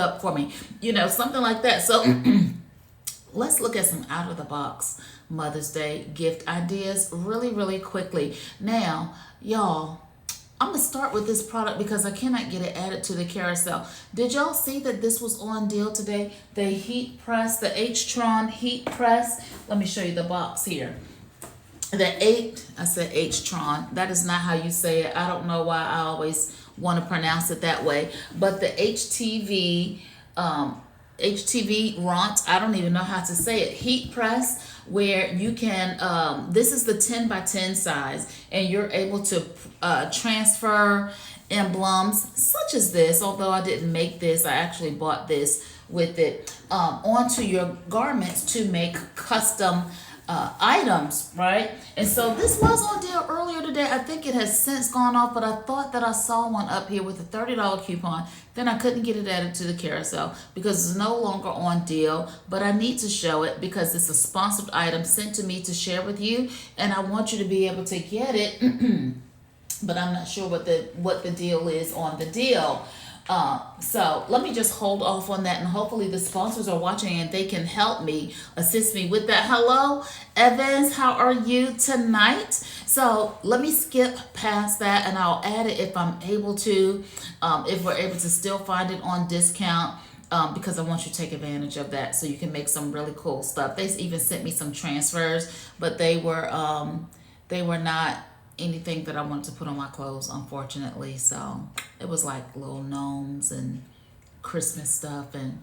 up for me, something like that. So let's look at some out of the box Mother's Day gift ideas really, really quickly. Now, y'all, I'm gonna start with this product because I cannot get it added to the carousel. Did y'all see that this was on deal today? The heat press, the H-Tron heat press. Let me show you the box here. I said H-Tron. That is not how you say it. I don't know why I always want to pronounce it that way. But the HTV RONT, I don't even know how to say it, heat press, where you can, this is the 10 by 10 size, and you're able to transfer emblems such as this, although I didn't make this, I actually bought this with it, onto your garments to make custom items, right? And so this was on deal earlier today. I think it has since gone off, but I thought that I saw one up here with a $30 coupon. Then I couldn't get it added to the carousel because it's no longer on deal, but I need to show it because it's a sponsored item sent to me to share with you, and I want you to be able to get it. But I'm not sure what the deal is on the deal. So let me just hold off on that, and hopefully the sponsors are watching and they can help me, assist me with that. Hello, Evans, how are you tonight? So let me skip past that, and I'll add it if I'm able to, if we're able to still find it on discount. Because I want you to take advantage of that so you can make some really cool stuff. They even sent me some transfers, but they were not anything that I wanted to put on my clothes, unfortunately. So it was like little gnomes and Christmas stuff, and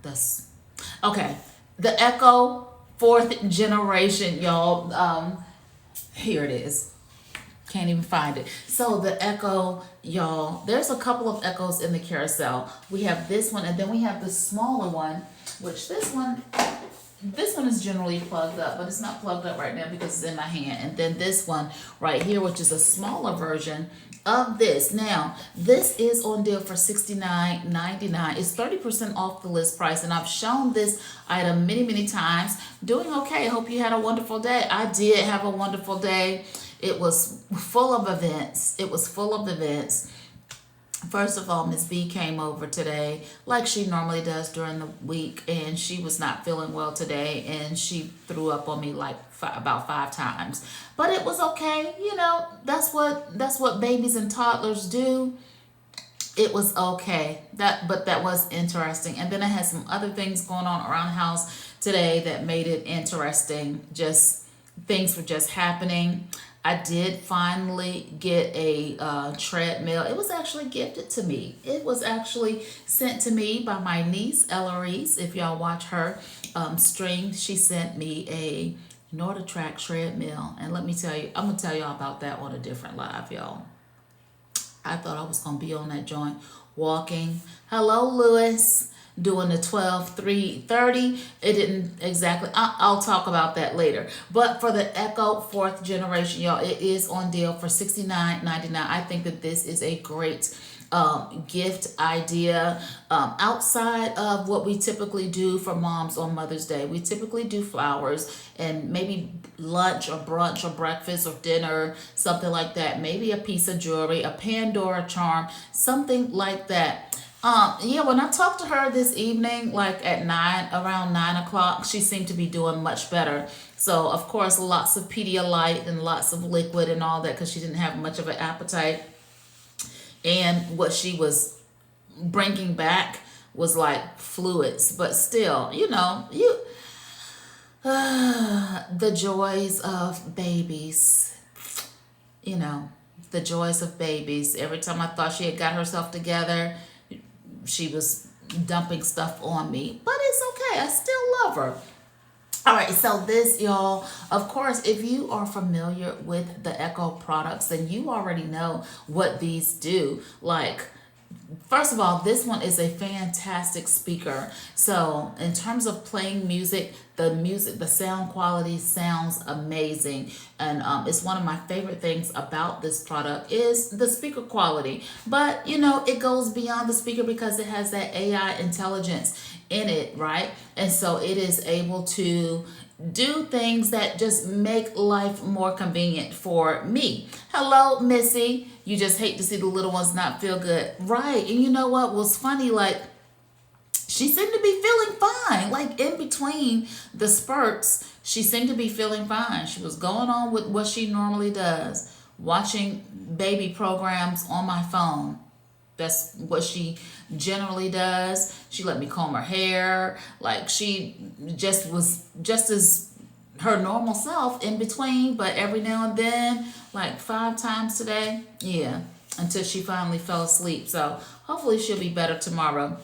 that's okay. The Echo 4th generation, y'all. Here it is. Can't even find it. So the Echo, y'all, there's a couple of Echoes in the carousel. We have this one, and then we have the smaller one, which this one is generally plugged up, but it's not plugged up right now because it's in my hand. And then this one right here, which is a smaller version of this. Now, this is on deal for $69.99. It's 30% off the list price, and I've shown this item many, many times. Doing okay. I hope you had a wonderful day. I did have a wonderful day. It was full of events. First of all, Miss B came over today like she normally does during the week, and she was not feeling well today, and she threw up on me like about 5 times. But it was okay. That's what babies and toddlers do. It was okay. But that was interesting. And then I had some other things going on around the house today that made it interesting. Just things were just happening. I did finally get a treadmill. It was actually gifted to me. It was actually sent to me by my niece, Ellery's. If y'all watch her stream, she sent me a NordicTrack treadmill. And let me tell you, I'm going to tell y'all about that on a different live, y'all. I thought I was going to be on that joint walking. Hello, Lewis. Doing the 12-3-30. It didn't exactly, I'll talk about that later. But for the Echo 4th generation, y'all, it is on deal for $69.99. I think that this is a great gift idea outside of what we typically do for moms on Mother's Day. We typically do flowers and maybe lunch or brunch or breakfast or dinner, something like that. Maybe a piece of jewelry, a Pandora charm, something like that. When I talked to her this evening, like at around 9 o'clock, she seemed to be doing much better. So, of course, lots of Pedialyte and lots of liquid and all that because she didn't have much of an appetite. And what she was bringing back was like fluids. But still, the joys of babies, the joys of babies. Every time I thought she had got herself together, she was dumping stuff on me, but it's okay. I still love her. All right, so this, y'all, of course, if you are familiar with the Echo products, then you already know what these do. Like, first of all, this one is a fantastic speaker. So in terms of playing music, the sound quality sounds amazing. And it's one of my favorite things about this product is the speaker quality. But, it goes beyond the speaker because it has that AI intelligence in it, right? And so it is able to do things that just make life more convenient for me. Hello, Missy. You just hate to see the little ones not feel good. Right. And you know what was funny? Like, she seemed to be feeling fine. Like in between the spurts, she seemed to be feeling fine. She was going on with what she normally does, watching baby programs on my phone. That's what she generally does. She let me comb her hair. Like she just was just as her normal self in between, but every now and then, like 5 times today, yeah, until she finally fell asleep. So hopefully she'll be better tomorrow.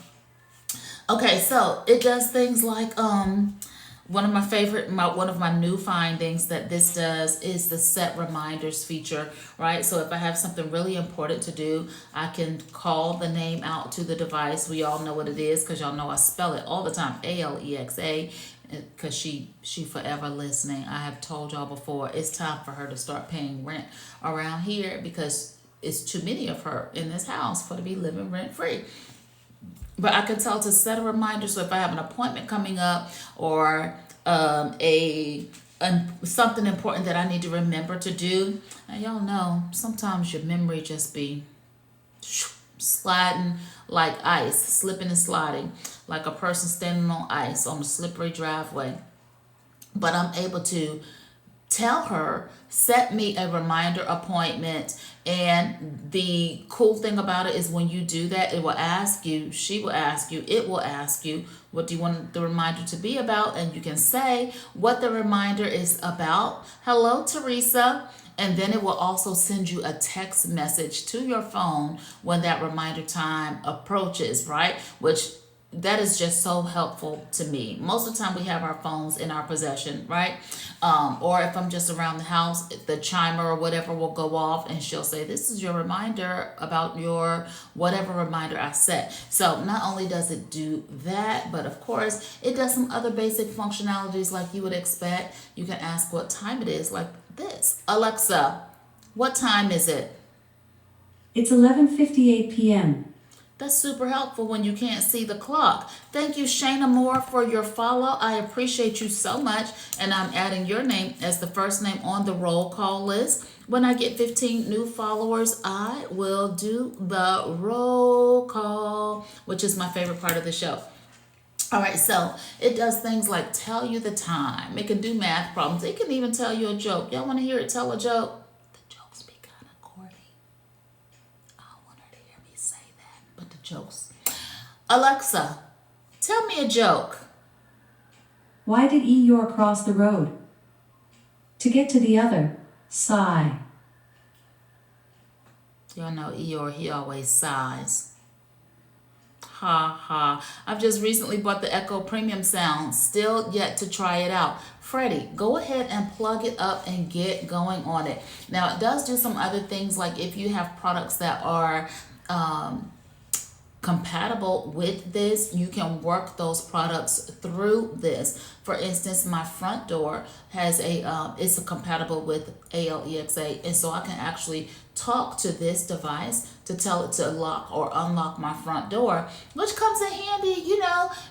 Okay, so it does things like one of my new findings that this does is the set reminders feature, right? So if I have something really important to do, I can call the name out to the device. We all know what it is because y'all know I spell it all the time, Alexa, because she forever listening. I have told y'all before, it's time for her to start paying rent around here because it's too many of her in this house for to be living rent free. But I can tell to set a reminder. So if I have an appointment coming up or something important that I need to remember to do, and y'all know sometimes your memory just be sliding like ice, slipping and sliding like a person standing on ice on a slippery driveway. But I'm able to tell her, set me a reminder appointment. And the cool thing about it is when you do that, it will ask you, she will ask you, it will ask you, what do you want the reminder to be about? And you can say what the reminder is about. Hello, Teresa. And then it will also send you a text message to your phone when that reminder time approaches, right? Which that is just so helpful to me. Most of the time we have our phones in our possession, right? Or if I'm just around the house, the chimer or whatever will go off and she'll say, this is your reminder about your whatever reminder I set. So not only does it do that, but of course it does some other basic functionalities like you would expect. You can ask what time it is, like this. Alexa, what time is it? It's 11:58 p.m. That's super helpful when you can't see the clock. Thank you, Shayna Moore, for your follow. I appreciate you so much. And I'm adding your name as the first name on the roll call list. When I get 15 new followers, I will do the roll call, which is my favorite part of the show. All right, so it does things like tell you the time. It can do math problems. It can even tell you a joke. Y'all want to hear it tell a joke? The jokes be kind of corny. I don't want her to hear me say that, but the jokes. Alexa, tell me a joke. Why did Eeyore cross the road? To get to the other side. Y'all know Eeyore, he always sighs. Ha ha. I've just recently bought the Echo Premium sound. Still yet to try it out. Freddie, go ahead and plug it up and get going on it. Now, it does do some other things, like if you have products that are compatible with this, you can work those products through this. For instance, my front door has it's compatible with Alexa, and so I can actually talk to this device to tell it to lock or unlock my front door, which comes in handy.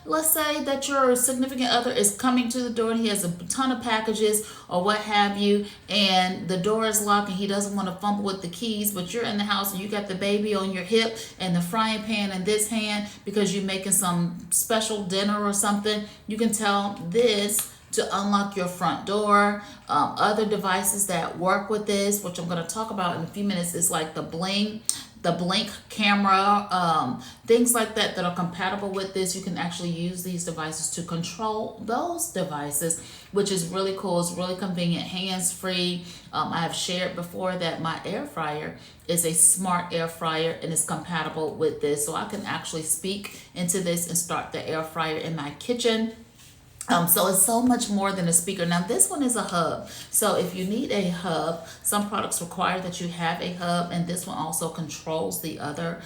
Let's say that your significant other is coming to the door and he has a ton of packages or what have you, and the door is locked and he doesn't want to fumble with the keys, but you're in the house and you got the baby on your hip and the frying pan in this hand because you're making some special dinner or something. You can tell this to unlock your front door. Other devices that work with this, which I'm going to talk about in a few minutes, is like the blink camera, things like that that are compatible with this. You can actually use these devices to control those devices, which is really cool. It's really convenient, hands-free. I have shared before that my air fryer is a smart air fryer and it's compatible with this. So I can actually speak into this and start the air fryer in my kitchen. So it's so much more than a speaker. Now this one is a hub. So if you need a hub, some products require that you have a hub, and this one also can control the other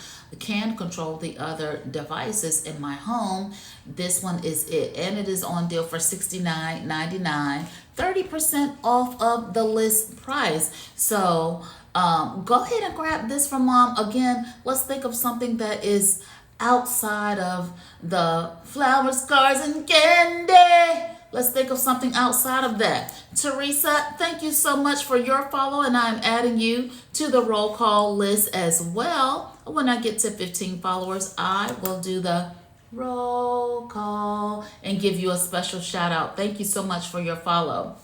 devices in my home. This one is it, and it is on deal for $69.99, 30% off of the list price. So go ahead and grab this from Mom. Again, let's think of something that is outside of the flowers, cars, and candy. Let's think of something outside of that. Teresa, thank you so much for your follow, and I'm adding you to the roll call list as well. When I get to 15 followers, I will do the roll call, and give you a special shout out. Thank you so much for your follow.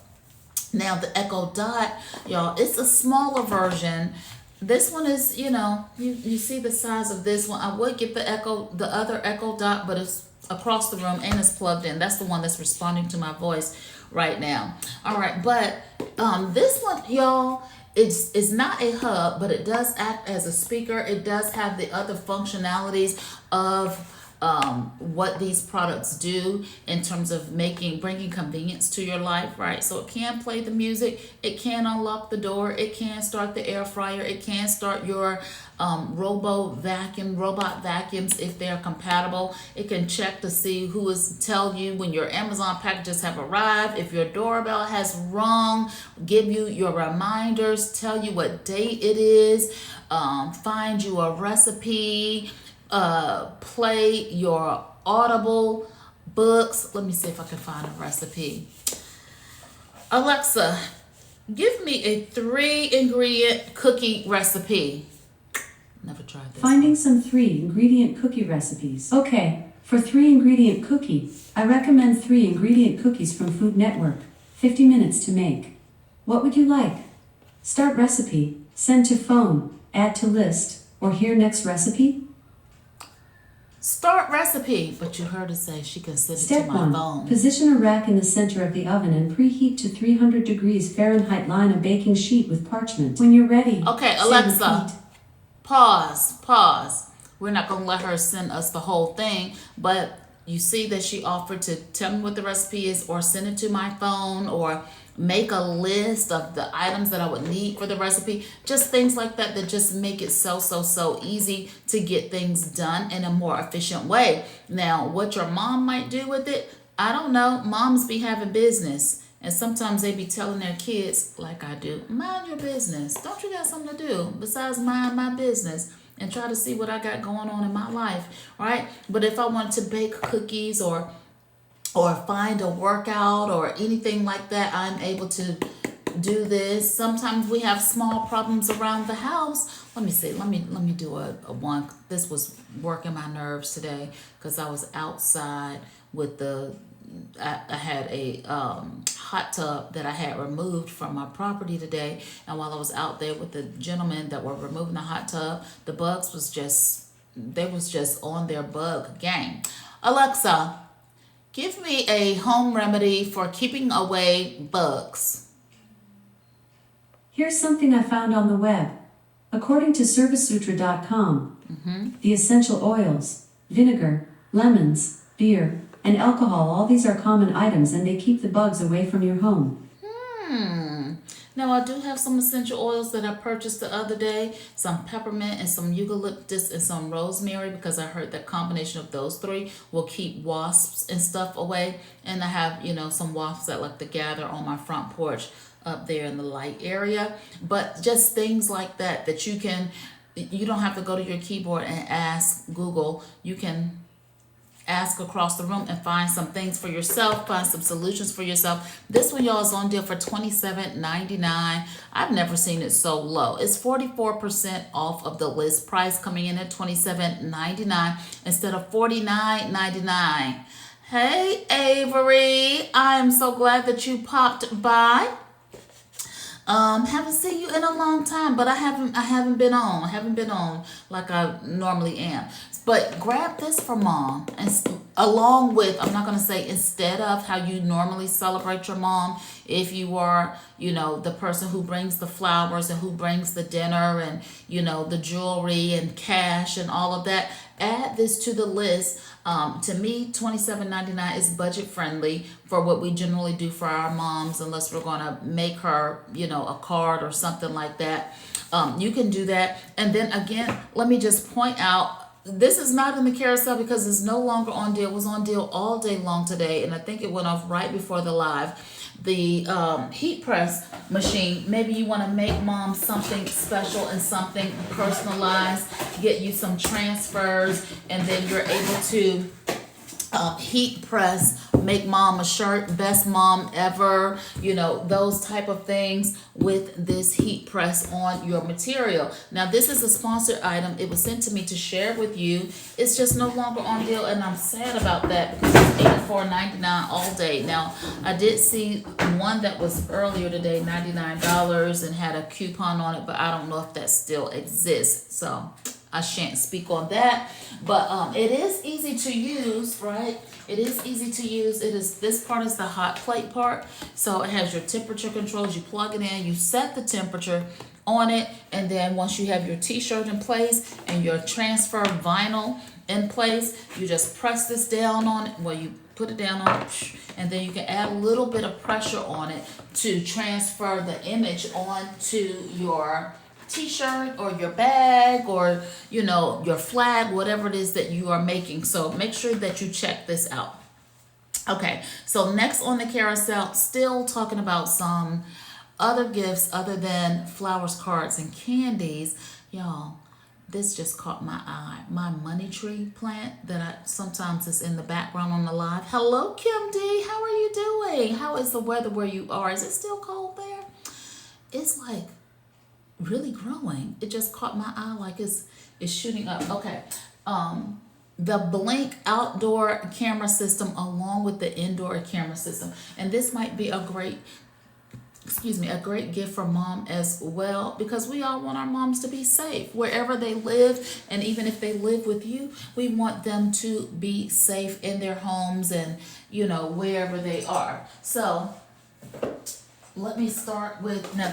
Now the Echo Dot, y'all, it's a smaller version. This one is, you see the size of this one. I would get the other Echo Dot, but it's across the room and it's plugged in. That's the one that's responding to my voice right now. All right, but this one, y'all, it's not a hub, but it does act as a speaker. It does have the other functionalities of what these products do in terms of bringing convenience to your life, right? So it can play the music, it can unlock the door, it can start the air fryer, it can start your robot vacuums if they're compatible. It can check to see tell you when your Amazon packages have arrived, if your doorbell has rung, give you your reminders, tell you what date it is, find you a recipe, play your Audible books. Let me see if I can find a recipe. Alexa, give me a 3-ingredient cookie recipe. Never tried this. Finding some 3-ingredient cookie recipes. Okay, for 3-ingredient cookie, I recommend 3-ingredient cookies from Food Network. 50 minutes to make. What would you like? Start recipe, send to phone, add to list, or hear next recipe? Start recipe, but you heard her say she can send it Step to my 1. phone. Position a rack in the center of the oven and preheat to 300 degrees Fahrenheit. Line a baking sheet with parchment. When you're ready, Okay, say Alexa, repeat. pause. We're not going to let her send us the whole thing, but you see that she offered to tell me what the recipe is or send it to my phone or make a list of the items that I would need for the recipe. Just things like that just make it so easy to get things done in a more efficient way. Now, what your mom might do with it, I don't know. Moms be having business. And sometimes they be telling their kids, like I do, mind your business. Don't you got something to do besides mind my business and try to see what I got going on in my life, right? But if I wanted to bake cookies or find a workout or anything like that, I'm able to do this. Sometimes we have small problems around the house. Let me see. Let me do a one. This was working my nerves today because I was outside with I had a hot tub that I had removed from my property today, and while I was out there with the gentlemen that were removing the hot tub, the bugs was just on their bug game. Alexa, give me a home remedy for keeping away bugs. Here's something I found on the web. According to servicesutra.com, the essential oils, vinegar, lemons, beer, and alcohol, all these are common items and they keep the bugs away from your home. Now I do have some essential oils that I purchased the other day, some peppermint and some eucalyptus and some rosemary, because I heard that combination of those 3 will keep wasps and stuff away. And I have, some wasps that like to gather on my front porch up there in the light area. But just things like that you don't have to go to your keyboard and ask Google. You can ask across the room and find some things for yourself, find some solutions for yourself. This one, y'all, is on deal for $27.99. I've never seen it so low. It's 44% off of the list price, coming in at $27.99 instead of $49.99. Hey, Avery, I am so glad that you popped by. Haven't seen you in a long time, but I haven't been on like I normally am. But grab this for mom, and along with, I'm not going to say instead of how you normally celebrate your mom, if you are, the person who brings the flowers and who brings the dinner and, the jewelry and cash and all of that, add this to the list. To me, $27.99 is budget friendly for what we generally do for our moms, unless we're going to make her, a card or something like that. You can do that. And then again, let me just point out, this is not in the carousel because it's no longer on deal. It was on deal all day long today, and I think it went off right before the live. The heat press machine. Maybe you want to make mom something special and something personalized, get you some transfers, and then you're able to heat press, make mom a shirt, best mom ever, those type of things with this heat press on your material. Now this is a sponsored item. It was sent to me to share with you. It's just no longer on deal, and I'm sad about that because it's $84.99 all day. Now I did see one that was earlier today, $99, and had a coupon on it, but I don't know if that still exists, so I shan't speak on that. But it is easy to use, right? It is easy to use. This part is the hot plate part. So it has your temperature controls. You plug it in, you set the temperature on it, and then once you have your t-shirt in place and your transfer vinyl in place, you just press this down on it. Well, you put it down on it, and then you can add a little bit of pressure on it to transfer the image onto your t-shirt or your bag or your flag, whatever it is that you are making. So make sure that you check this out. Okay, so next on the carousel, still talking about some other gifts other than flowers, cards, and candies. Y'all, this just caught my eye. My money tree plant that I sometimes is in the background on the live. Hello, Kim D. How are you doing? How is the weather where you are? Is it still cold there? It's like really growing. It just caught my eye like it's shooting up. Okay. The Blink outdoor camera system along with the indoor camera system. And this might be a great gift for mom as well, because we all want our moms to be safe wherever they live. And even if they live with you, we want them to be safe in their homes and, wherever they are. So let me start with, now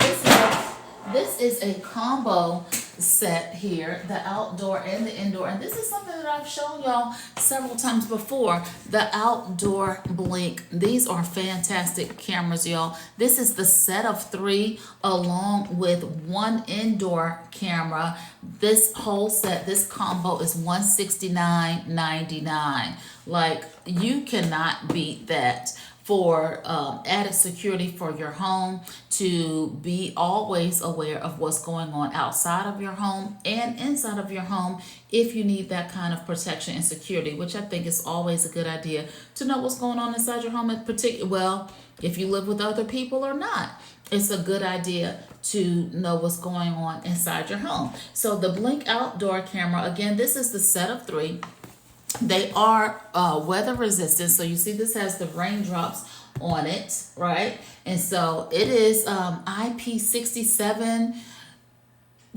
this is a combo set here, the outdoor and the indoor. And this is something that I've shown y'all several times before, the outdoor Blink. These are fantastic cameras, y'all. This is the set of 3 along with 1 indoor camera. This whole set, this combo is $169.99. Like, you cannot beat that for added security for your home, to be always aware of what's going on outside of your home and inside of your home if you need that kind of protection and security, which I think is always a good idea to know what's going on inside your home in particular. Well, if you live with other people or not, it's a good idea to know what's going on inside your home. So the Blink outdoor camera, again, this is the set of 3. They are weather resistant. So you see this has the raindrops on it, right? And so it is IP67,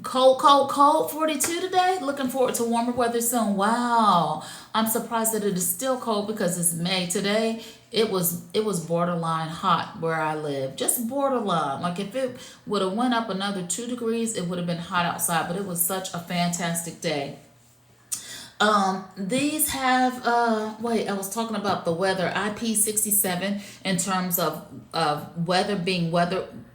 cold 42 today. Looking forward to warmer weather soon. Wow. I'm surprised that it is still cold because it's May. Today it was borderline hot where I live. Just borderline. Like if it would have went up another 2 degrees, it would have been hot outside, but it was such a fantastic day. These have, I was talking about the weather, IP67 in terms of weather being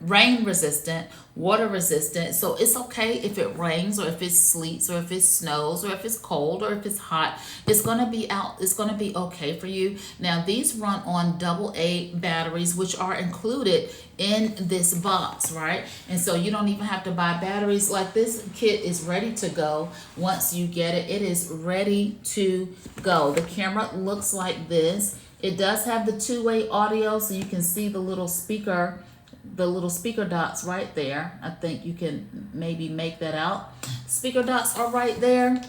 rain resistant, water resistant. So it's okay if it rains or if it sleets or if it snows or if it's cold or if it's hot. It's going to be okay for you. Now these run on AA batteries, which are included in this box, right? And so you don't even have to buy batteries. Like, this kit is ready to go. Once you get it, it is ready to go. The camera looks like this. It does have the 2-way audio, so you can see the little speaker dots right there. I think you can maybe make that out. Speaker dots are right there.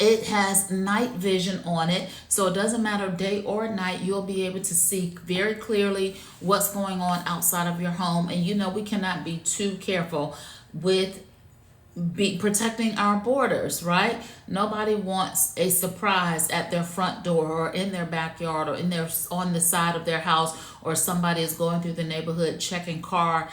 It has night vision on it, so it doesn't matter day or night. You'll be able to see very clearly what's going on outside of your home. And we cannot be too careful with protecting our borders, right? Nobody wants a surprise at their front door or in their backyard or on the side of their house, or somebody is going through the neighborhood checking car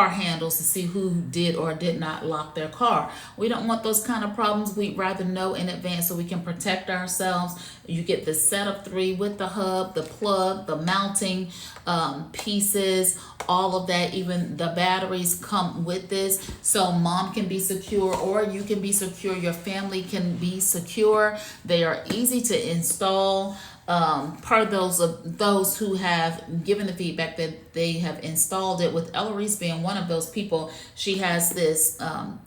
handles to see who did or did not lock their car. We don't want those kind of problems. We'd rather know in advance so we can protect ourselves. You get the set of 3 with the hub, the plug, the mounting pieces, all of that. Even the batteries come with this, so mom can be secure or you can be secure. Your family can be secure. They are easy to install. Per those who have given the feedback that they have installed it, with Eloise being one of those people. She has this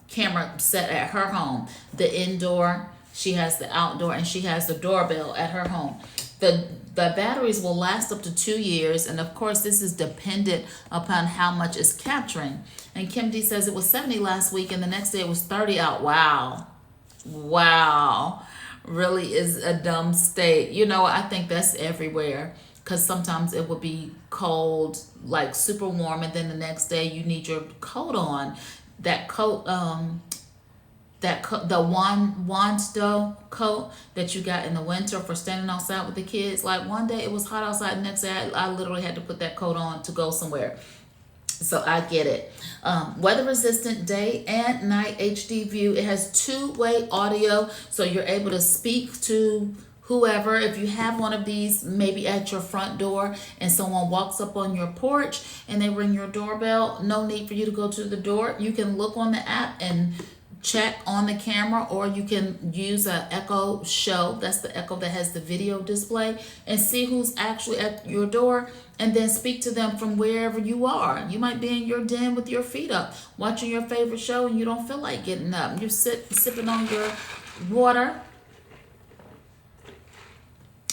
camera set at her home, the indoor She has the outdoor, and she has the doorbell at her home. The batteries will last up to 2 years, and of course this is dependent upon how much it's capturing. And Kim D says it was 70 last week, and the next day it was 30 out. Wow. Wow. Really is a dumb state. I think that's everywhere, because sometimes it will be cold, like super warm, and then the next day you need your coat on. That coat, the Wando coat that you got in the winter for standing outside with the kids. Like one day it was hot outside, the next day I literally had to put that coat on to go somewhere. So I get it. Weather resistant day and night HD view. It has two-way audio, so you're able to speak to whoever. If you have one of these maybe at your front door and someone walks up on your porch and they ring your doorbell, no need for you to go to the door. You can look on the app and check on the camera, or you can use a Echo Show. That's the Echo that has the video display, and see who's actually at your door, and then speak to them from wherever you are. You might be in your den with your feet up watching your favorite show, and you don't feel like getting up. You're sipping on your water.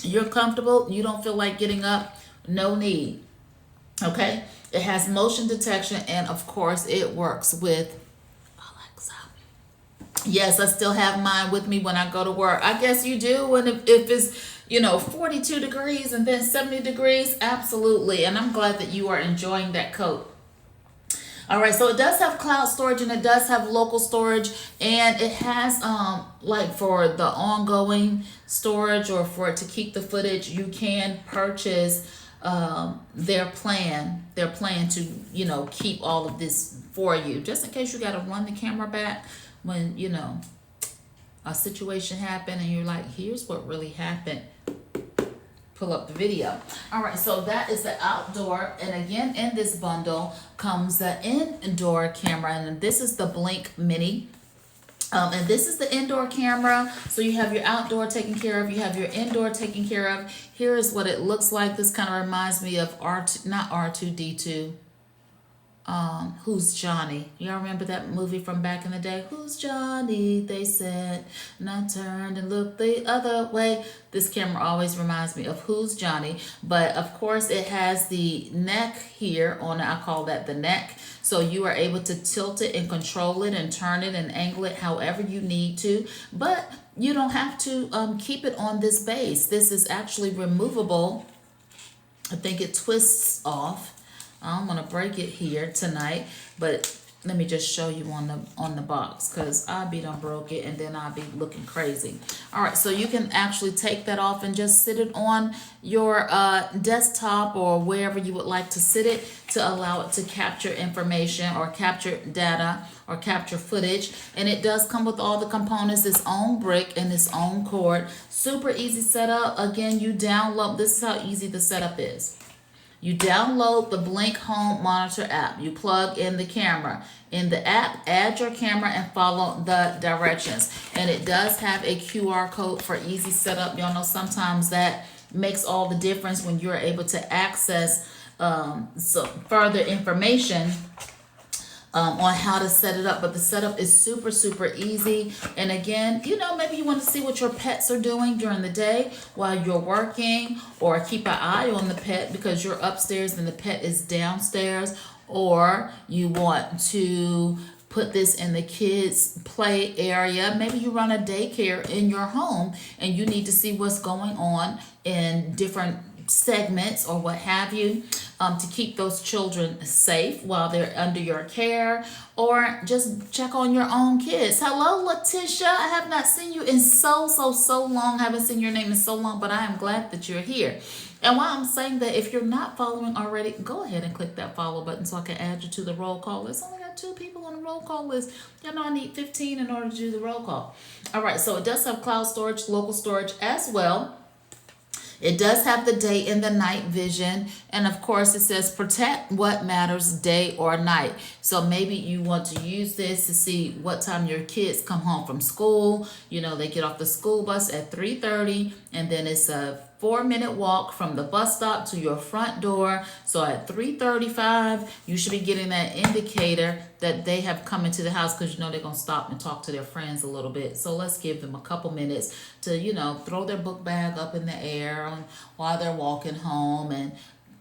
You're comfortable. You don't feel like getting up. No need. Okay? It has motion detection, and of course it works with Alexa. Yes, I still have mine with me when I go to work. I guess you do. And if it's 42 degrees and then 70 degrees, absolutely. And I'm glad that you are enjoying that coat. All right, so it does have cloud storage, and it does have local storage, and it has like for the ongoing storage, or for it to keep the footage, you can purchase their plan to keep all of this for you, just in case you got to run the camera back when a situation happened and you're like, here's what really happened. Pull up the video. All right, so that is the outdoor, and again in this bundle comes the indoor camera, and this is the Blink Mini. And this is the indoor camera. So you have your outdoor taken care of, you have your indoor taken care of. Here is what it looks like. This kind of reminds me of not R2D2. Who's Johnny? Y'all remember that movie from back in the day? Who's Johnny? They said, and I turned and looked the other way. This camera always reminds me of Who's Johnny. But of course it has the neck here on it. I call that the neck. So you are able to tilt it and control it and turn it and angle it however you need to. But you don't have to keep it on this base. This is actually removable. I think it twists off. I'm gonna break it here tonight, but let me just show you on the box, because I'll be done broke it and then I'll be looking crazy. All right, so you can actually take that off and just sit it on your desktop or wherever you would like to sit it, to allow it to capture information or capture data or capture footage. And it does come with all the components, its own brick and its own cord. Super easy setup. Again, you download, this is how easy the setup is. You download the Blink Home Monitor app. You plug in the camera. In the app, add your camera and follow the directions. And it does have a QR code for easy setup. Y'all know sometimes that makes all the difference when you're able to access some further information on how to set it up. But the setup is super, super easy. And again, maybe you want to see what your pets are doing during the day while you're working, or keep an eye on the pet because you're upstairs and the pet is downstairs, or you want to put this in the kids' play area. Maybe you run a daycare in your home and you need to see what's going on in different segments or what have you, to keep those children safe while they're under your care, or just check on your own kids. Hello, Letitia. I have not seen you in so long. I haven't seen your name in so long, but I am glad that you're here. And while I'm saying that, if you're not following already, go ahead and click that follow button so I can add you to the roll call list. I only got 2 people on the roll call list. I need 15 in order to do the roll call. All right, so it does have cloud storage, local storage as well. It does have the day and the night vision. And of course it says protect what matters day or night. So maybe you want to use this to see what time your kids come home from school. They get off the school bus at 3:30 and then it's a 4-minute walk from the bus stop to your front door. So at 3:35, you should be getting that indicator that they have come into the house, because you know they're going to stop and talk to their friends a little bit. So let's give them a couple minutes to, throw their book bag up in the air while they're walking home, and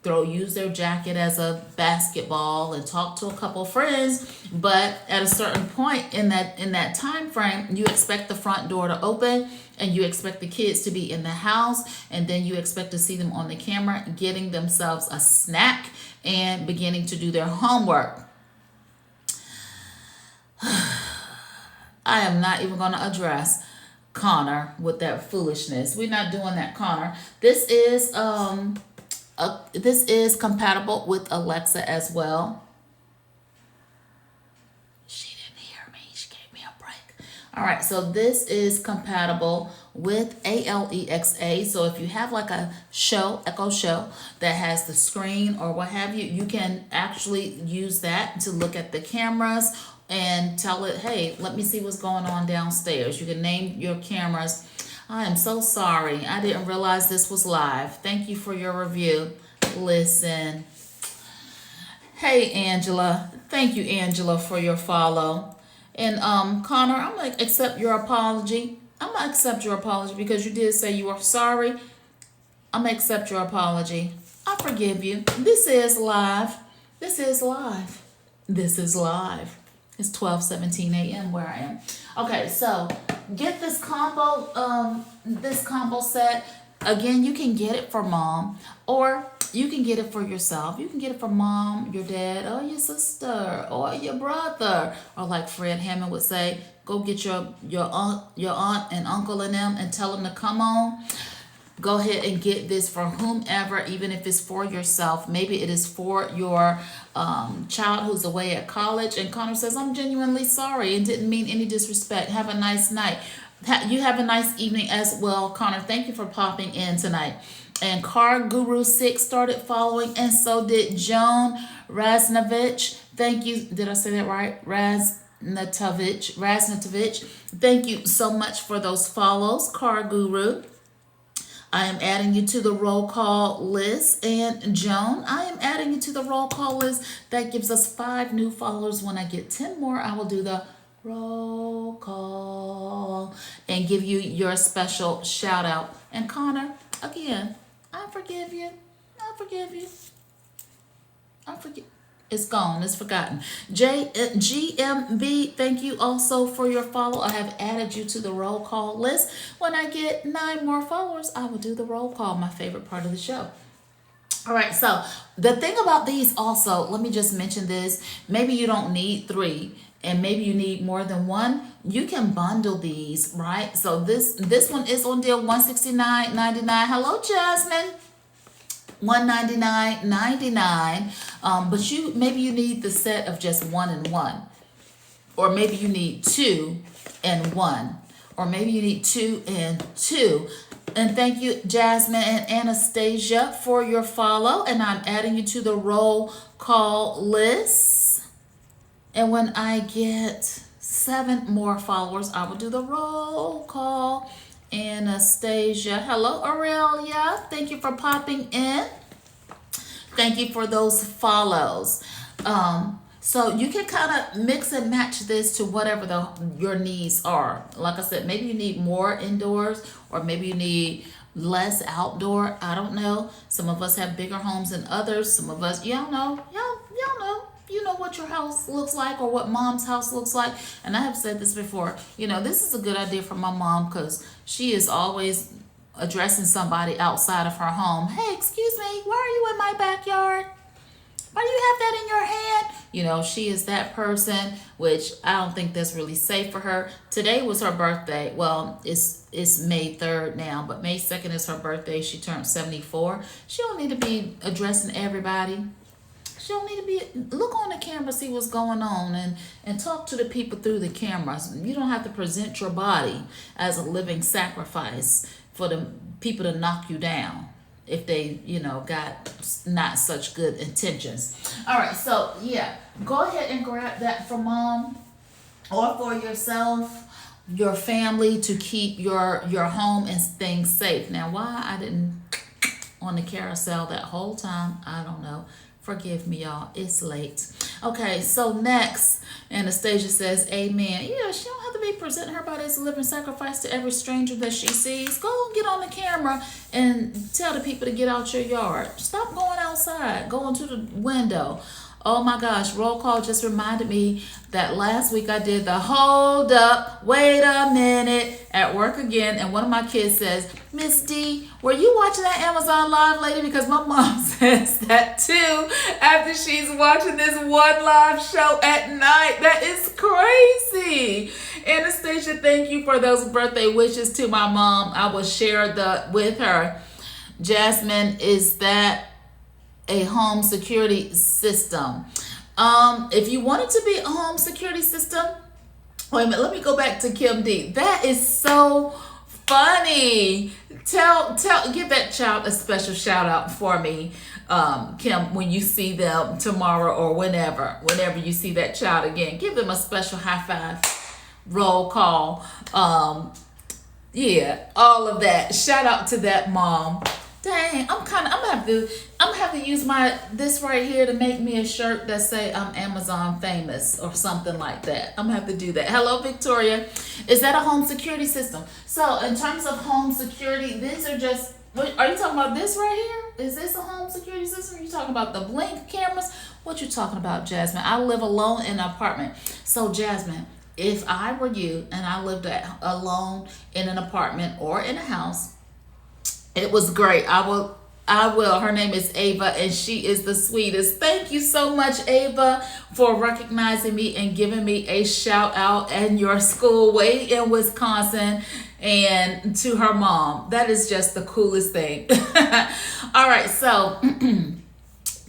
use their jacket as a basketball and talk to a couple friends. But at a certain point in that time frame, you expect the front door to open, and you expect the kids to be in the house, and then you expect to see them on the camera getting themselves a snack and beginning to do their homework. I am not even going to address Connor with that foolishness. We're not doing that, Connor. This is compatible with Alexa as well. She didn't hear me. She gave me a break. All right, so this is compatible with Alexa. So if you have like a Echo Show that has the screen or what have you, you can actually use that to look at the cameras and tell it, hey, let me see what's going on downstairs. You can name your cameras. I am so sorry. I didn't realize this was live. Thank you for your review. Listen. Hey, Angela. Thank you, Angela, for your follow. And Connor, I'm going to accept your apology. I'm going to accept your apology because you did say you were sorry. I'm going to accept your apology. I forgive you. This is live. This is live. This is live. It's 12:17 a.m. where I am. Okay, so get this combo set. Again, you can get it for mom, or you can get it for yourself. You can get it for mom, your dad, or your sister, or your brother, or like Fred Hammond would say, go get your aunt and uncle and them, and tell them to come on. Go ahead and get this for whomever, even if it's for yourself. Maybe it is for your child who's away at college. And Connor says, I'm genuinely sorry and didn't mean any disrespect. Have a nice night. You have a nice evening as well, Connor. Thank you for popping in tonight. And Car Guru 6 started following, and so did Joan Raznatovich. Thank you. Did I say that right? Raznatovich. Thank you so much for those follows, Car Guru. I am adding you to the roll call list. And Joan, I am adding you to the roll call list. That gives us 5 new followers. When I get 10 more, I will do the roll call and give you your special shout out. And Connor, again, I forgive you. I forgive you. I forgive. It's gone. It's forgotten. GMB, thank you also for your follow. I have added you to the roll call list. When I get 9 more followers, I will do the roll call, my favorite part of the show. All right, so the thing about these also, let me just mention this. Maybe you don't need 3, and maybe you need more than 1. You can bundle these, right? So this one is on deal $169.99. Hello, Jasmine. $199.99, but maybe you need the set of just 1 and 1, or maybe you need 2 and 1, or maybe you need 2 and 2. And thank you, Jasmine and Anastasia, for your follow. And I'm adding you to the roll call list. And when I get 7 more followers, I will do the roll call. Anastasia. Hello, Aurelia. Thank you for popping in. Thank you for those follows. So you can kind of mix and match this to whatever your needs are. Like I said, maybe you need more indoors, or maybe you need less outdoor. I don't know. Some of us have bigger homes than others. Some of us, y'all know. You know what your house looks like, or what mom's house looks like. And I have said this before. This is a good idea for my mom, because she is always addressing somebody outside of her home. Hey, excuse me, why are you in my backyard? Why do you have that in your hand? She is that person, which I don't think that's really safe for her. Today was her birthday. Well, it's May 3rd now, but May 2nd is her birthday. She turned 74. She don't need to be addressing everybody. She don't need to be, look on the camera, see what's going on, and talk to the people through the cameras. You don't have to present your body as a living sacrifice for the people to knock you down if they, got not such good intentions. All right, so yeah, go ahead and grab that for mom or for yourself. your family, to keep your home and things safe. Now, why I didn't on the carousel that whole time, I don't know. Forgive me, y'all. It's late. Okay, so next, Anastasia says, Amen. Yeah, she don't have to be presenting her body as a living sacrifice to every stranger that she sees. Go and get on the camera and tell the people to get out your yard. Stop going outside, going to the window. Oh my gosh, roll call just reminded me that last week I did the hold up, wait a minute at work again. And one of my kids says, Miss D, were you watching that Amazon Live lady? Because my mom says that too after she's watching this one live show at night. That is crazy. Anastasia, thank you for those birthday wishes to my mom. I will share with her. Jasmine, is that a home security system? If you want it to be a home security system, wait a minute, let me go back to Kim D. That is so funny. Give that child a special shout out for me, Kim, when you see them tomorrow or whenever you see that child again. Give them a special high five, roll call, yeah, all of that. Shout out to that mom. Dang, I'm gonna have to use this right here to make me a shirt that say I'm Amazon famous or something like that. I'm gonna have to do that. Hello, Victoria. Is that a home security system? So in terms of home security, these are just, are you talking about this right here? Is this a home security system? Are you talking about the blink cameras? What you talking about, Jasmine? I live alone in an apartment. So Jasmine, if I were you and I lived alone in an apartment or in a house, it was great. I will. Her name is Ava, and she is the sweetest. Thank you so much, Ava, for recognizing me and giving me a shout out at your school way in Wisconsin, and to her mom. That is just the coolest thing. All right, so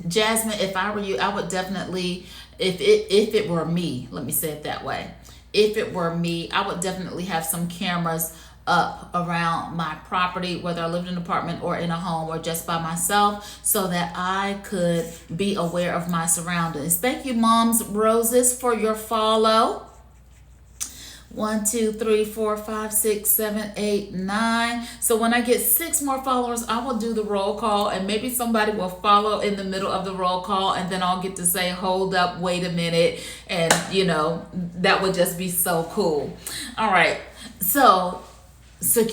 Jasmine, if I were you, I would definitely, if it were me, let me say it that way. If it were me, I would definitely have some cameras up around my property, whether I lived in an apartment or in a home or just by myself, so that I could be aware of my surroundings. Thank you, Moms Roses, for your follow. 1, 2, 3, 4, 5, 6, 7, 8, 9. So when I get 6 more followers, I will do the roll call, and maybe somebody will follow in the middle of the roll call, and then I'll get to say, hold up, wait a minute. And that would just be so cool. All right. So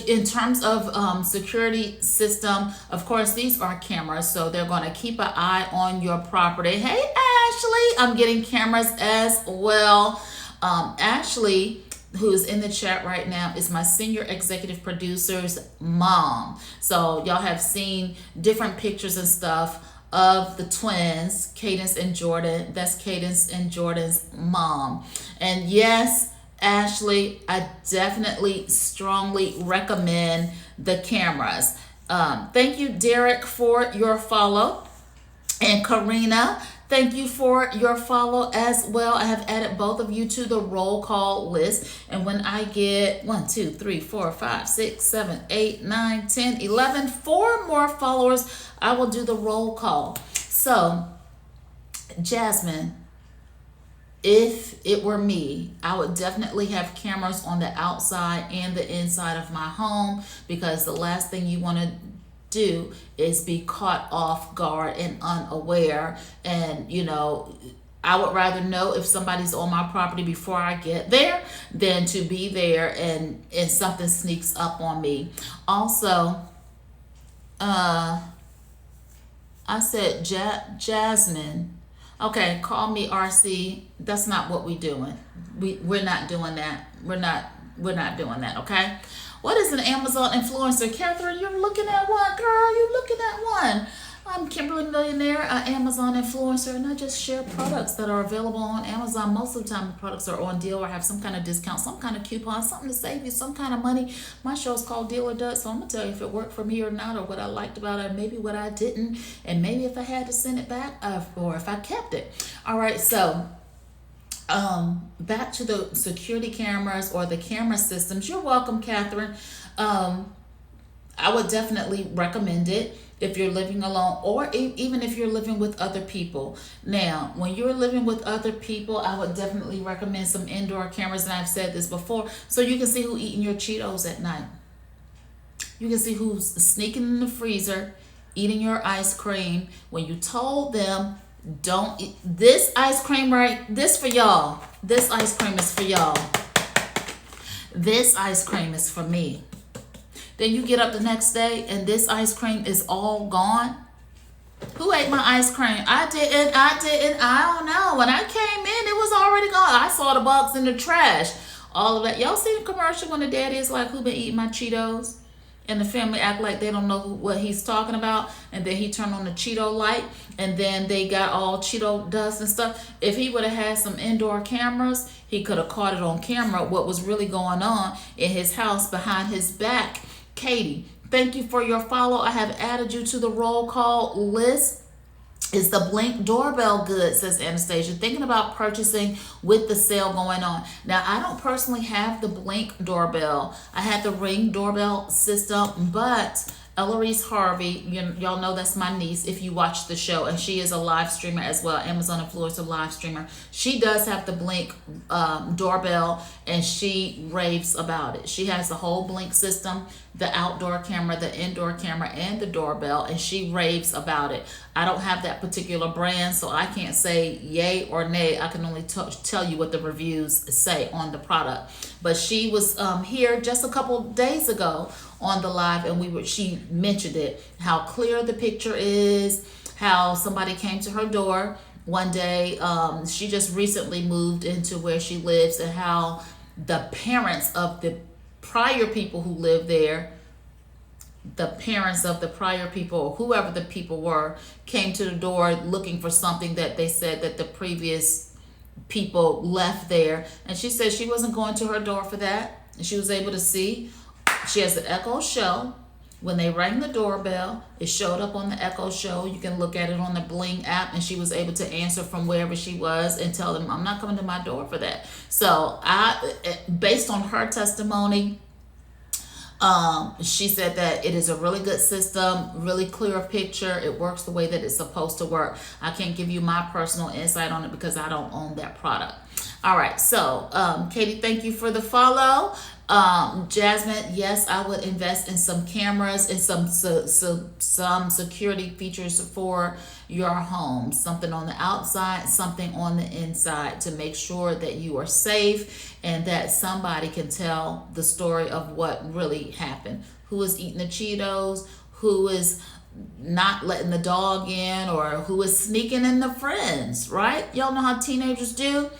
in terms of security system, of course, these are cameras, so they're going to keep an eye on your property. Hey, Ashley, I'm getting cameras as well. Ashley, who's in the chat right now, is my senior executive producer's mom. So y'all have seen different pictures and stuff of the twins, Cadence and Jordan. That's Cadence and Jordan's mom. And yes, Ashley, I definitely strongly recommend the cameras. Thank you, Derek, for your follow. And Karina, thank you for your follow as well. I have added both of you to the roll call list. And when I get 1, 2, 3, 4, 5, 6, 7, 8, 9, 10, 11, 4 more followers, I will do the roll call. So, Jasmine, if it were me, I would definitely have cameras on the outside and the inside of my home, because the last thing you want to do is be caught off guard and unaware. And I would rather know if somebody's on my property before I get there than to be there and something sneaks up on me. Also, I said Jasmine. Okay, call me RC. That's not what we're doing. We're not doing that. We're not doing that, okay? What is an Amazon influencer? Catherine, you're looking at one, girl. You're looking at one. I'm Kimberly, Millionaire, an Amazon influencer, and I just share products that are available on Amazon. Most of the time, the products are on deal or have some kind of discount, some kind of coupon, something to save you some kind of money. My show is called Deal or Dud, so I'm going to tell you if it worked for me or not, or what I liked about it, and maybe what I didn't, and maybe if I had to send it back, or if I kept it. All right, so back to the security cameras or the camera systems. You're welcome, Catherine. I would definitely recommend it. if you're living alone, or even if you're living with other people. Now, when you're living with other people, I would definitely recommend some indoor cameras, and I've said this before, so you can see who eating your Cheetos at night. You can see who's sneaking in the freezer, eating your ice cream when you told them don't eat this ice cream, right? This for y'all. This ice cream is for y'all. This ice cream is for me. Then you get up the next day and this ice cream is all gone. Who ate my ice cream? I didn't. I don't know. When I came in, it was already gone. I saw the box in the trash. All of that. Y'all see the commercial when the daddy is like, who been eating my Cheetos? And the family act like they don't know what he's talking about. And then he turned on the Cheeto light. And then they got all Cheeto dust and stuff. If he would have had some indoor cameras, he could have caught it on camera what was really going on in his house behind his back. Katie, thank you for your follow. I have added you to the roll call list. Is the Blink doorbell good, says Anastasia. Thinking about purchasing with the sale going on. Now, I don't personally have the Blink doorbell. I had the Ring doorbell system, but Eloise Harvey, y'all know that's my niece if you watch the show, and she is a live streamer as well, Amazon influencer live streamer. She does have the Blink doorbell, and she raves about it. She has the whole Blink system, the outdoor camera, the indoor camera, and the doorbell, and she raves about it. I don't have that particular brand, so I can't say yay or nay. I can only tell you what the reviews say on the product. But she was here just a couple days ago on the live, and she mentioned it, how clear the picture is, how somebody came to her door one day. She just recently moved into where she lives, and how the parents of the prior people who lived there, the parents of the prior people, or whoever the people were, came to the door looking for something that they said that the previous people left there. And she said she wasn't going to her door for that. And she was able to see. She has the Echo Show. When they rang the doorbell, it showed up on the Echo Show. You can look at it on the Bling app, and she was able to answer from wherever she was and tell them, I'm not coming to my door for that. So based on her testimony, she said that it is a really good system, really clear picture. It works the way that it's supposed to work. I can't give you my personal insight on it because I don't own that product. All right, so Katie, thank you for the follow. Jasmine, yes, I would invest in some cameras and some security features for your home. Something on the outside, something on the inside, to make sure that you are safe and that somebody can tell the story of what really happened. Who is eating the Cheetos? Who is not letting the dog in? Or who is sneaking in the friends, right? Y'all know how teenagers do.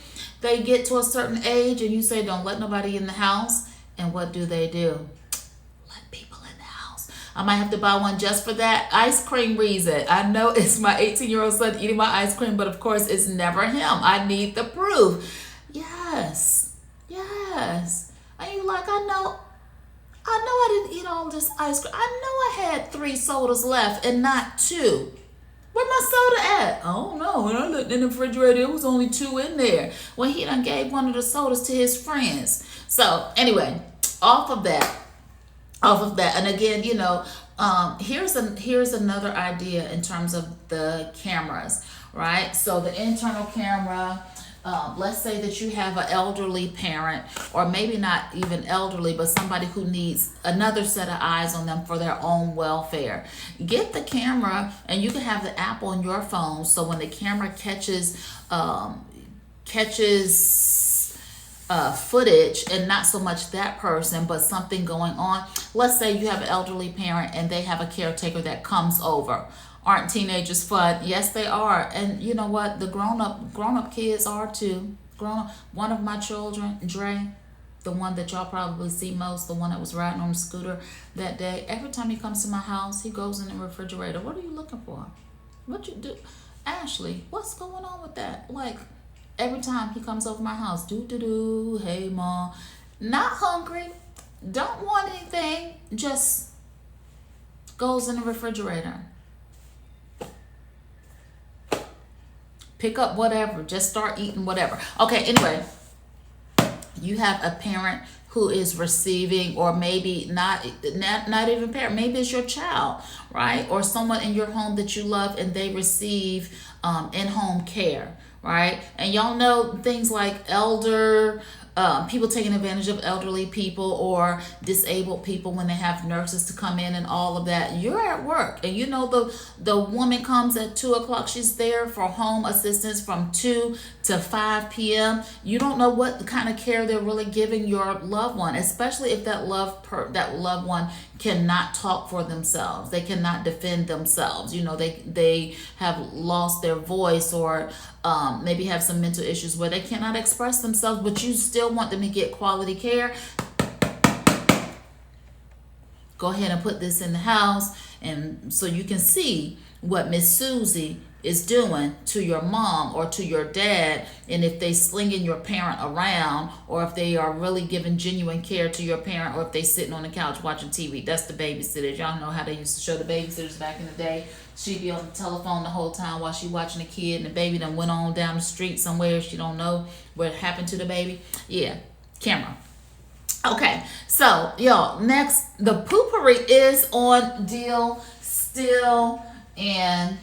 They get to a certain age and you say, don't let nobody in the house. And what do? Let people in the house. I might have to buy one just for that ice cream reason. I know it's my 18-year-old son eating my ice cream, but of course it's never him. I need the proof. Yes. And you like, I know I didn't eat all this ice cream. I know I had 3 sodas left and not 2. Where my soda at? I don't know. When I looked in the refrigerator, it was only 2 in there. Well, he done gave one of the sodas to his friends. So anyway, off of that. And again, here's another idea in terms of the cameras, right? So the internal camera, let's say that you have an elderly parent, or maybe not even elderly, but somebody who needs another set of eyes on them for their own welfare. Get the camera, and you can have the app on your phone, so when the camera catches footage, and not so much that person, but something going on. Let's say you have an elderly parent and they have a caretaker that comes over. Aren't teenagers fun? Yes, they are. And you know what? The grown-up kids are too. One of my children, Dre, the one that y'all probably see most, the one that was riding on the scooter that day, every time he comes to my house, he goes in the refrigerator. What are you looking for? What you do? Ashley, what's going on with that? Like, every time he comes over my house, hey mom, not hungry, don't want anything, just goes in the refrigerator. Pick up whatever, just start eating whatever. Okay, anyway, you have a parent who is receiving, or maybe not even parent, maybe it's your child, right, or someone in your home that you love and they receive in-home care, right? And y'all know things like people taking advantage of elderly people or disabled people when they have nurses to come in and all of that. You're at work, and you know the woman comes at 2 o'clock. She's there for home assistance from 2 to 5 p.m. You don't know what kind of care they're really giving your loved one, especially if that loved one cannot talk for themselves. They cannot defend themselves. You know, they have lost their voice, or maybe have some mental issues where they cannot express themselves, but you still want them to get quality care. Go ahead and put this in the house, and so you can see what Miss Susie is doing to your mom or to your dad, and if they slinging your parent around, or if they are really giving genuine care to your parent, or if they sitting on the couch watching TV. That's the babysitters. Y'all know how they used to show the babysitters back in the day. She'd be on the telephone the whole time while she watching the kid, and the baby done went on down the street somewhere. She don't know what happened to the baby. Yeah, camera. Okay, so y'all, next, the poopery is on deal still, and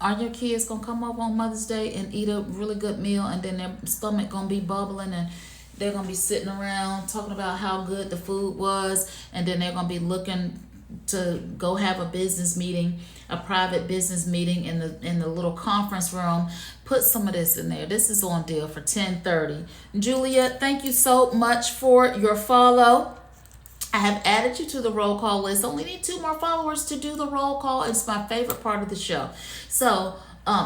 are your kids gonna come up on Mother's Day and eat a really good meal, and then their stomach gonna be bubbling, and they're gonna be sitting around talking about how good the food was, and then they're gonna be looking to go have a business meeting, a private business meeting in the little conference room? Put some of this in there. This is on deal for 10:30. Julia, thank you so much for your follow. I have added you to the roll call list. Only need 2 more followers to do the roll call. It's my favorite part of the show. So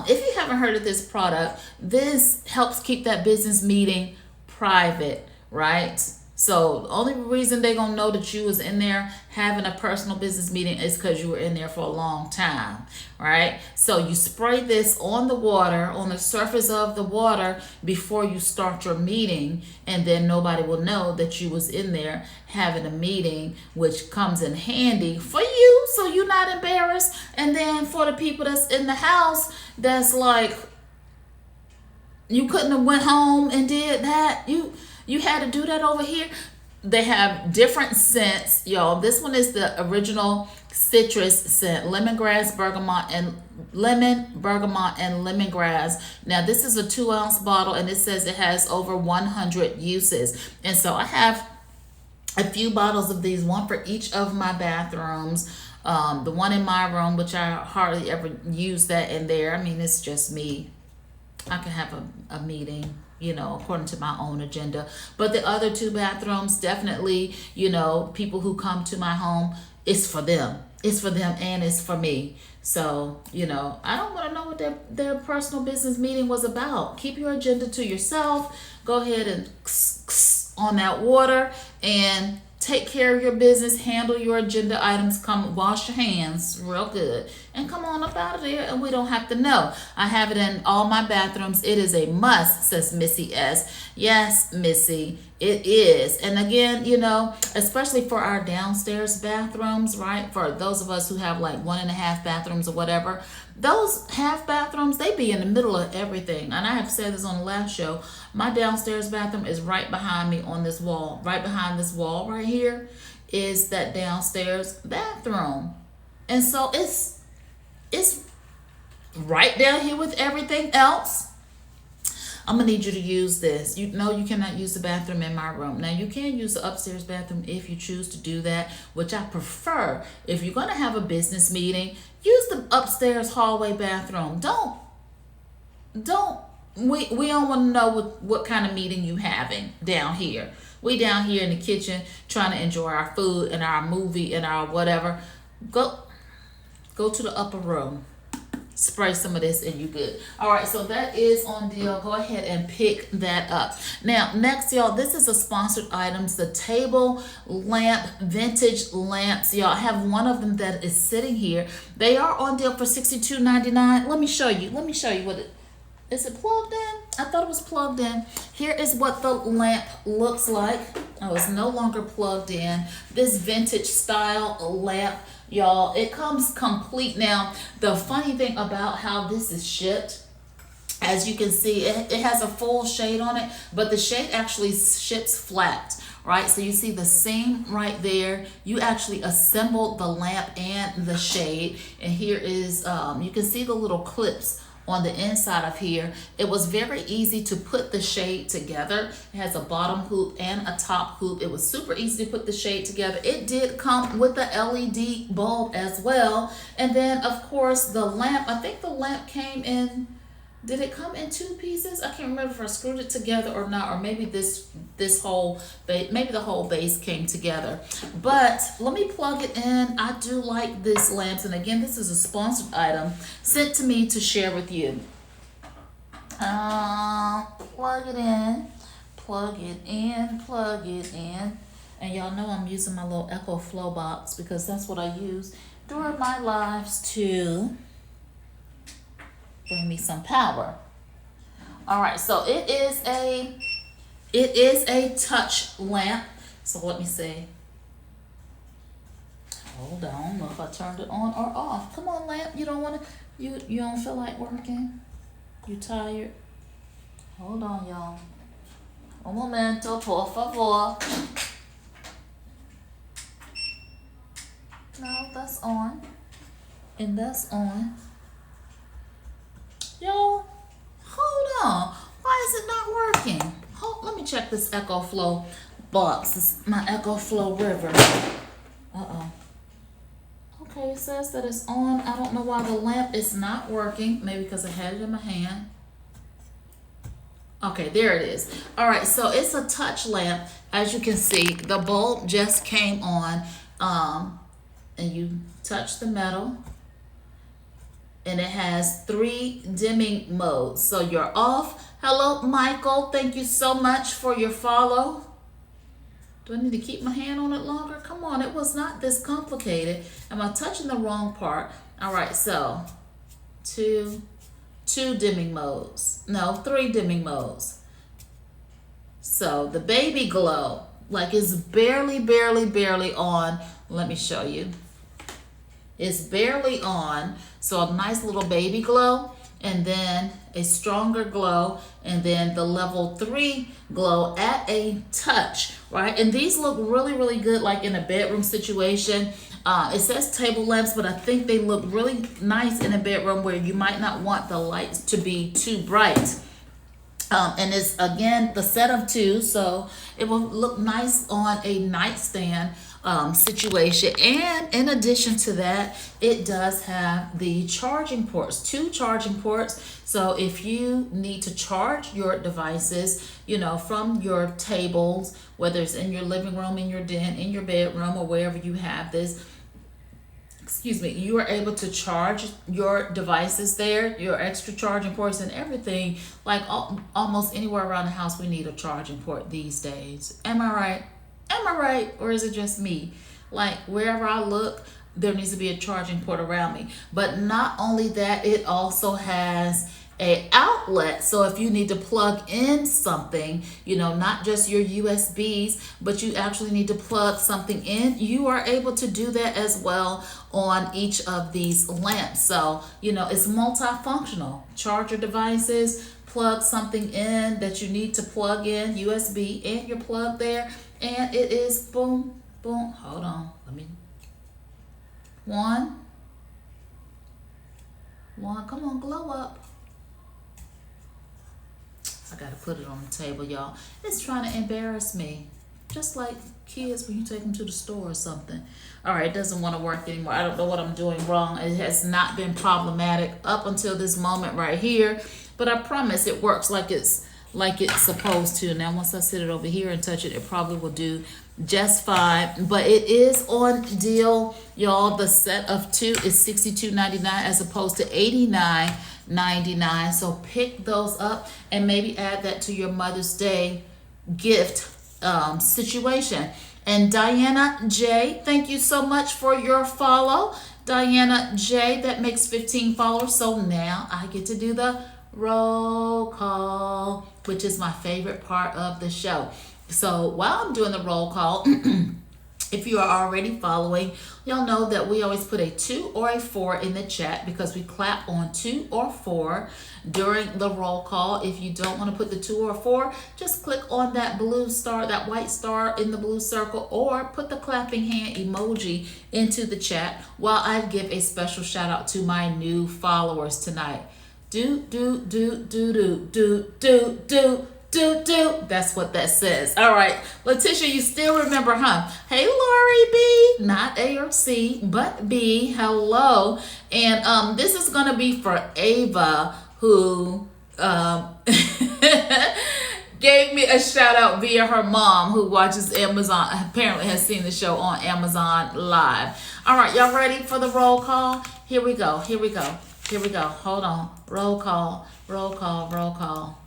if you haven't heard of this product, this helps keep that business meeting private, right? So the only reason they're going to know that you was in there having a personal business meeting is because you were in there for a long time, right? So you spray this on the water, on the surface of the water before you start your meeting, and then nobody will know that you was in there having a meeting, which comes in handy for you, so you're not embarrassed. And then for the people that's in the house, that's like, you couldn't have went home and did that. You had to do that over here. They have different scents, y'all. This one is the original citrus scent, lemongrass, bergamot, and lemongrass. Now this is a 2-ounce bottle, and it says it has over 100 uses. And so I have a few bottles of these, one for each of my bathrooms. The one in my room, which I hardly ever use that in there. I mean, it's just me. I can have a meeting, according to my own agenda. But the other 2 bathrooms, definitely, people who come to my home, it's for them. It's for them and it's for me. So, I don't want to know what their personal business meeting was about. Keep your agenda to yourself. Go ahead and on that water and take care of your business. Handle your agenda items. Come wash your hands real good and come on up out of there, and we don't have to know. I have it in all my bathrooms. It is a must, says Missy S. Yes, Missy, it is. And again, especially for our downstairs bathrooms, right? For those of us who have like 1.5 bathrooms or whatever, those half bathrooms, they be in the middle of everything. And I have said this on the last show. My downstairs bathroom is right behind me on this wall. Right behind this wall right here is that downstairs bathroom. And so it's right down here with everything else. I'm gonna need you to use this. You cannot use the bathroom in my room. Now you can use the upstairs bathroom if you choose to do that, which I prefer. If you're gonna have a business meeting, use the upstairs hallway bathroom. We don't want to know what kind of meeting you having down here. We down here in the kitchen trying to enjoy our food and our movie and our whatever. Go to the upper room. Spray some of this and you good. All right, so that is on deal. Go ahead and pick that up. Now, next, y'all, this is a sponsored items, the table lamp, vintage lamps. Y'all, I have one of them that is sitting here. They are on deal for $62.99. Let me show you what it is. It plugged in? I thought it was plugged in. Here is what the lamp looks like. Oh, it's no longer plugged in. This vintage style lamp, y'all, it comes complete. Now, the funny thing about how this is shipped As you can see, it has a full shade on it, but the shade actually ships flat, right? So you see the seam right there. You actually assembled the lamp and the shade. And here is, you can see the little clips on the inside of here. It was very easy to put the shade together. It has a bottom hoop and a top hoop. It was super easy to put the shade together. It did come with the LED bulb as well. And then of course the lamp, I think the lamp came in, did it come in two pieces? I can't remember if I screwed it together or not, or maybe this whole base, maybe the whole base came together. But let me plug it in. I do like this lamps, and again, this is a sponsored item sent to me to share with you. Plug it in, plug it in, plug it in. And y'all know I'm using my little Echo Flow box because that's what I use during my lives to bring me some power. All right, so it is a touch lamp. So let me see. Hold on, I don't know if I turned it on or off. Come on, lamp. You don't want to. You don't feel like working. You tired? Hold on, y'all. Un momento, por favor. No, that's on, and that's on. Yo, hold on. Why is it not working? Let me check this Echo Flow box. This is my Echo Flow River. Okay, it says that it's on. I don't know why the lamp is not working. Maybe because I had it in my hand. Okay, there it is. All right, so it's a touch lamp. As you can see, the bulb just came on. And you touch the metal. And it has 3 dimming modes. So you're off. Hello, Michael. Thank you so much for your follow. Do I need to keep my hand on it longer? Come on, it was not this complicated. Am I touching the wrong part? All right, so two dimming modes. No, 3 dimming modes. So the baby glow, like it's barely on. Let me show you. It's barely on, so a nice little baby glow, and then a stronger glow, and then the level 3 glow at a touch, right? And these look really good, like in a bedroom situation. It says table lamps, but I think they look really nice in a bedroom where you might not want the lights to be too bright. And it's, again, the set of 2, so it will look nice on a nightstand situation. And in addition to that, it does have the charging ports, 2 charging ports. So if you need to charge your devices, you know, from your tables, whether it's in your living room, in your den, in your bedroom, or wherever you have this, you are able to charge your devices there, your extra charging ports and everything. Like almost anywhere around the house, we need a charging port these days. Am I right? Am I right? Or is it just me? Like wherever I look, there needs to be a charging port around me. But not only that, it also has a outlet. So if you need to plug in something, you know, not just your USBs, but you actually need to plug something in, you are able to do that as well on each of these lamps. So, you know, it's multifunctional. Charge your devices, plug something in that you need to plug in, USB, and your plug there, and it is boom, boom. Hold on, let me, one, come on, glow up. I gotta put it on the table, y'all. It's trying to embarrass me. Just like kids when you take them to the store or something. All right, it doesn't want to work anymore. I don't know what I'm doing wrong. It has not been problematic up until this moment right here. But I promise it works like it's supposed to. Now, once I sit it over here and touch it, it probably will do just fine. But it is on deal, y'all. The set of 2 is $62.99 as opposed to $89.99. So pick those up and maybe add that to your Mother's Day gift situation. And Diana J, thank you so much for your follow. Diana J, that makes 15 followers. So now I get to do the roll call, which is my favorite part of the show. So while I'm doing the roll call, If you are already following, y'all know that we always put a 2 or a 4 in the chat because we clap on 2 or 4 during the roll call. If you don't want to put the 2 or 4, just click on that blue star, that white star in the blue circle, or put the clapping hand emoji into the chat while I give a special shout out to my new followers tonight. That's what that says. All right, Letitia, you still remember, huh? Hey, Lori B, not A or C, but B. Hello, and this is gonna be for Ava, who gave me a shout out via her mom, who watches Amazon. Apparently, has seen the show on Amazon Live. All right, y'all ready for the roll call? Here we go. Here we go. Here we go. Hold on. Roll call. Roll call. Roll call.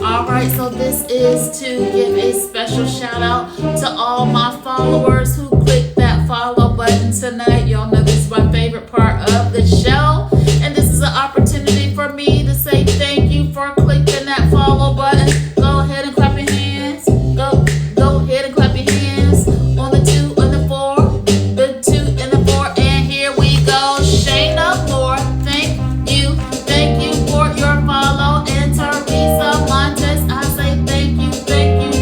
All right, so this is to give a special shout out to all my followers who clicked that follow button tonight. Y'all know this is my favorite part of the show, and this is an opportunity for me to say thank you for clicking that follow button. Go ahead and clap your hands. Go ahead and clap your hands on the 2 and the 4, the 2 and the 4, and here we go. Shayna Moore, thank you for your follow, and Teresa Montes, I say thank you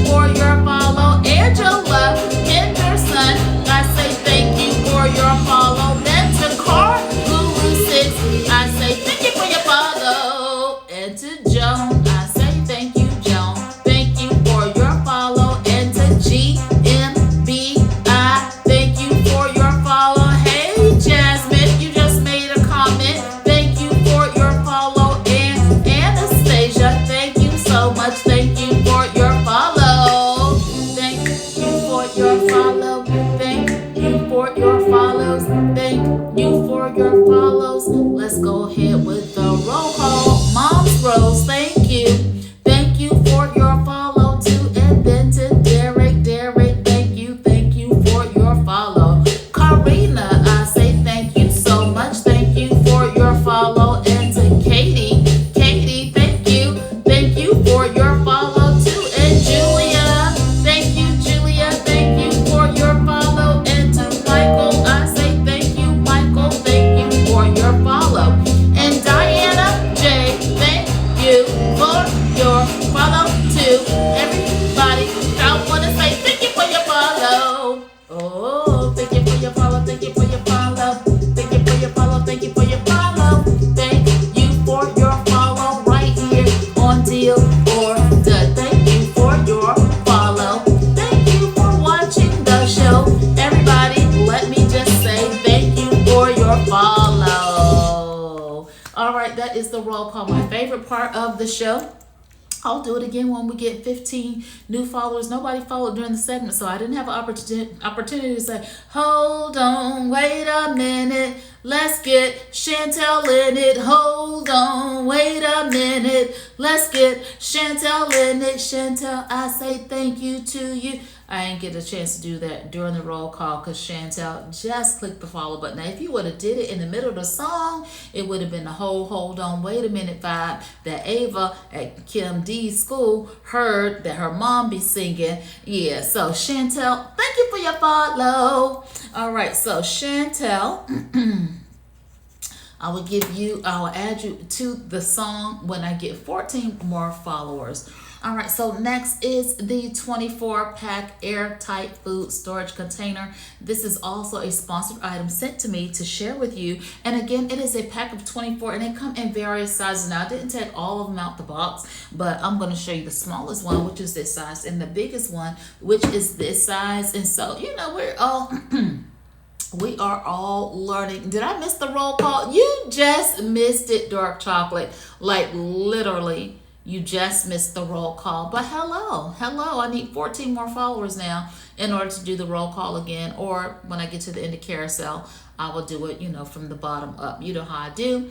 for your follow. Angela Henderson, I say thank you for your follow. Then to Car Guru 6, I say thank you for your follow. And to Joan, I say thank you, Joan. Thank you for your follow. And to GMB, I thank you for your follow. Hey, Jasmine, you just made a comment. Thank you for your follow. And Anastasia, thank you so much. Thank you for your follow. Thank you for your follow. Thank you for your follows. Thank you for your follows. Let's go ahead with the roll call. Mom's Rose, thank you. Thank you for your follow too. And then to Derek, thank you for your follow. Karina, I say thank you so much. Thank you for your follow. And to Katie, thank you for your follow too. And Julia, thank you for your follow. And to Michael, I say thank you, Michael, thank you for your follow. And Diana J, thank you for your follow too. Everybody, I want to say thank you for your follow. Oh, thank you for your follow, thank you for your follow. Thank you for your follow, thank you for your follow. Thank you for your follow right here on Deal or Done. Thank you for your follow. Thank you for watching the show. Everybody, let me just say thank you for your follow. All right, that is the roll call, my favorite part of the show. I'll do it again when we get 15 new followers. Nobody followed during the segment, so I didn't have an opportunity to say, hold on, wait a minute, let's get Chantel in it. Hold on, wait a minute, let's get Chantel in it. Chantel, I say thank you to you. I didn't get a chance to do that during the roll call because Chantel just clicked the follow button. Now, if you would have did it in the middle of the song, it would have been the whole hold on, wait a minute vibe that Ava at Kim D's school heard that her mom be singing. Yeah, so Chantel, thank you for your follow. All right, so Chantel, I will add you to the song when I get 14 more followers. All right, so next is the 24-pack airtight food storage container. This is also a sponsored item sent to me to share with you. And again, it is a pack of 24 and they come in various sizes. Now, I didn't take all of them out the box, but I'm going to show you the smallest one, which is this size, and the biggest one, which is this size. And so, we're all... we are all learning. Did I miss the roll call? You just missed it, dark chocolate. Like literally, you just missed the roll call. But hello. I need 14 more followers now in order to do the roll call again. Or when I get to the end of carousel, I will do it, from the bottom up. You know how I do.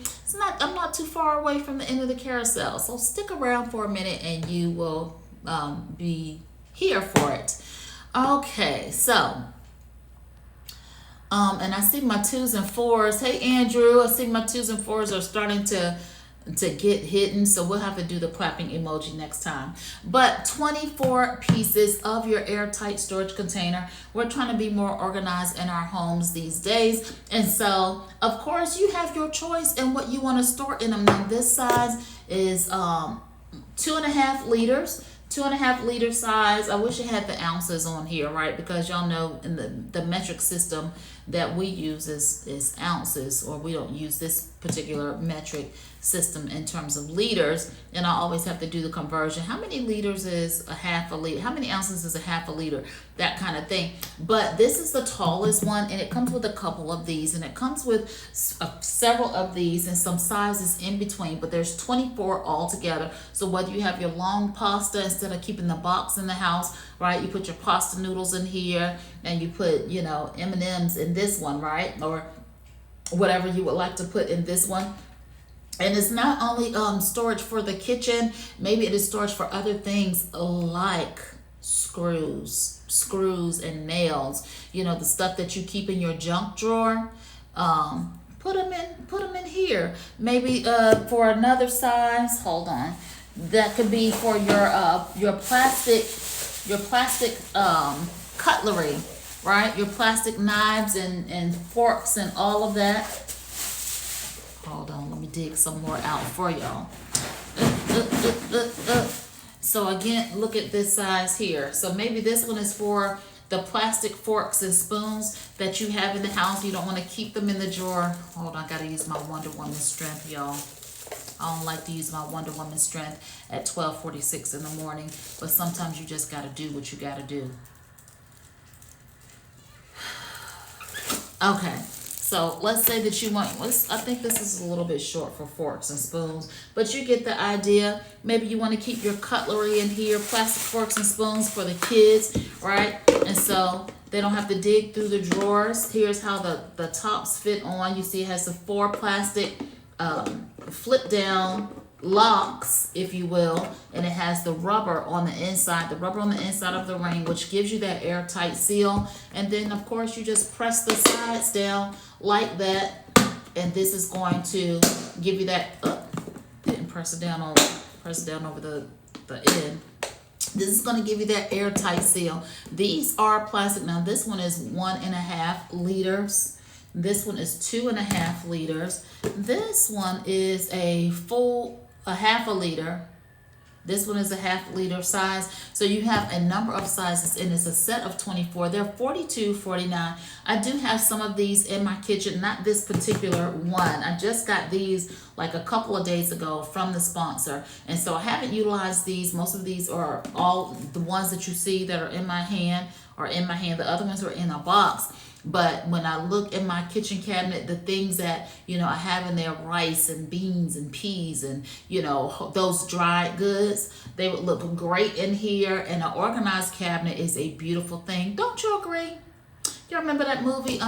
I'm not too far away from the end of the carousel. So stick around for a minute and you will be here for it. Okay, so... and I see my 2s and 4s. Hey, Andrew, I see my 2s and 4s are starting to to get hidden, so we'll have to do the clapping emoji next time. But 24 pieces of your airtight storage container. We're trying to be more organized in our homes these days, and so of course you have your choice in what you want to store in them. Now this size is 2.5 liters. 2.5 liter size. I wish it had the ounces on here, right? Because y'all know in the metric system that we use is ounces, or we don't use this particular metric system in terms of liters, and I always have to do the conversion. How many liters is a half a liter? How many ounces is a half a liter? That kind of thing. But this is the tallest one, and it comes with a couple of these, and it comes with several of these and some sizes in between, but there's 24 altogether. So whether you have your long pasta, instead of keeping the box in the house, right, you put your pasta noodles in here, and you put, you know, M&Ms in this one, right, or whatever you would like to put in this one. And it's not only storage for the kitchen, maybe it is storage for other things like screws and nails, you know, the stuff that you keep in your junk drawer. Put them in here. Maybe for another size, hold on, that could be for your plastic cutlery, right? Your plastic knives and forks and all of that. Hold on, let me dig some more out for y'all. So again, look at this size here. So maybe this one is for the plastic forks and spoons that you have in the house. You don't want to keep them in the drawer. Hold on, I gotta use my Wonder Woman strength, y'all. I don't like to use my Wonder Woman strength at 12:46 in the morning, but sometimes you just gotta do what you gotta do. Okay. So let's say that you want, I think this is a little bit short for forks and spoons, but you get the idea. Maybe you want to keep your cutlery in here, plastic forks and spoons for the kids, right? And so they don't have to dig through the drawers. Here's how the tops fit on. You see it has the 4 plastic flip down locks, if you will, and it has the rubber on the inside of the ring, which gives you that airtight seal. And then of course you just press the sides down like that, and this is going to give you that didn't press it down over the end. This is going to give you that airtight seal. These are plastic. Now this one is 1.5 liters. This one is 2.5 liters. This one is a half a liter. This one is a half liter size. So you have a number of sizes, and it's a set of 24. They're $42.49. I do have some of these in my kitchen, not this particular one. I just got these like a couple of days ago from the sponsor, and so I haven't utilized these. Most of these are all the ones that you see that are in my hand or in my hand. The other ones are in a box. But when I look in my kitchen cabinet, the things that, you know, I have in there, rice and beans and peas and, you know, those dried goods, they would look great in here. And an organized cabinet is a beautiful thing. Don't you agree? Y'all remember that movie,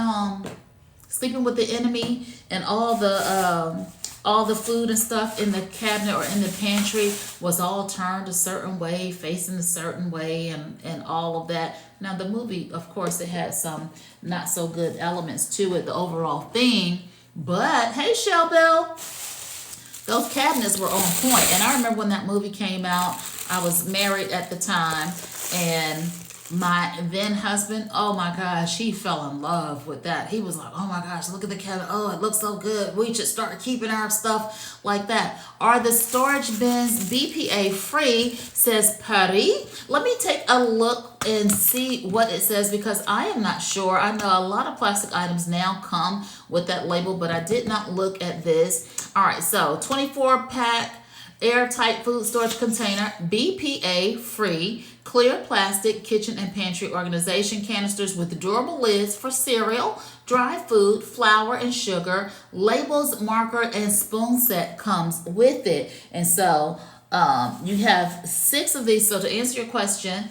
Sleeping with the Enemy, and all the food and stuff in the cabinet or in the pantry was all turned a certain way, facing a certain way, and all of that. Now the movie, of course, it had some not so good elements to it, the overall theme, but hey, Shell Bell, those cabinets were on point. And I remember when that movie came out, I was married at the time, and my then husband, oh my gosh, he fell in love with that. He was like, oh my gosh, look at the cabinet. Oh, it looks so good. We should start keeping our stuff like that. Are the storage bins BPA free, says Paris? Let me take a look and see what it says, because I am not sure. I know a lot of plastic items now come with that label, but I did not look at this. All right, so 24-pack airtight food storage container, BPA free, clear plastic kitchen and pantry organization canisters with durable lids for cereal, dry food, flour and sugar, labels, marker, and spoon set comes with it. And so you have 6 of these. So to answer your question,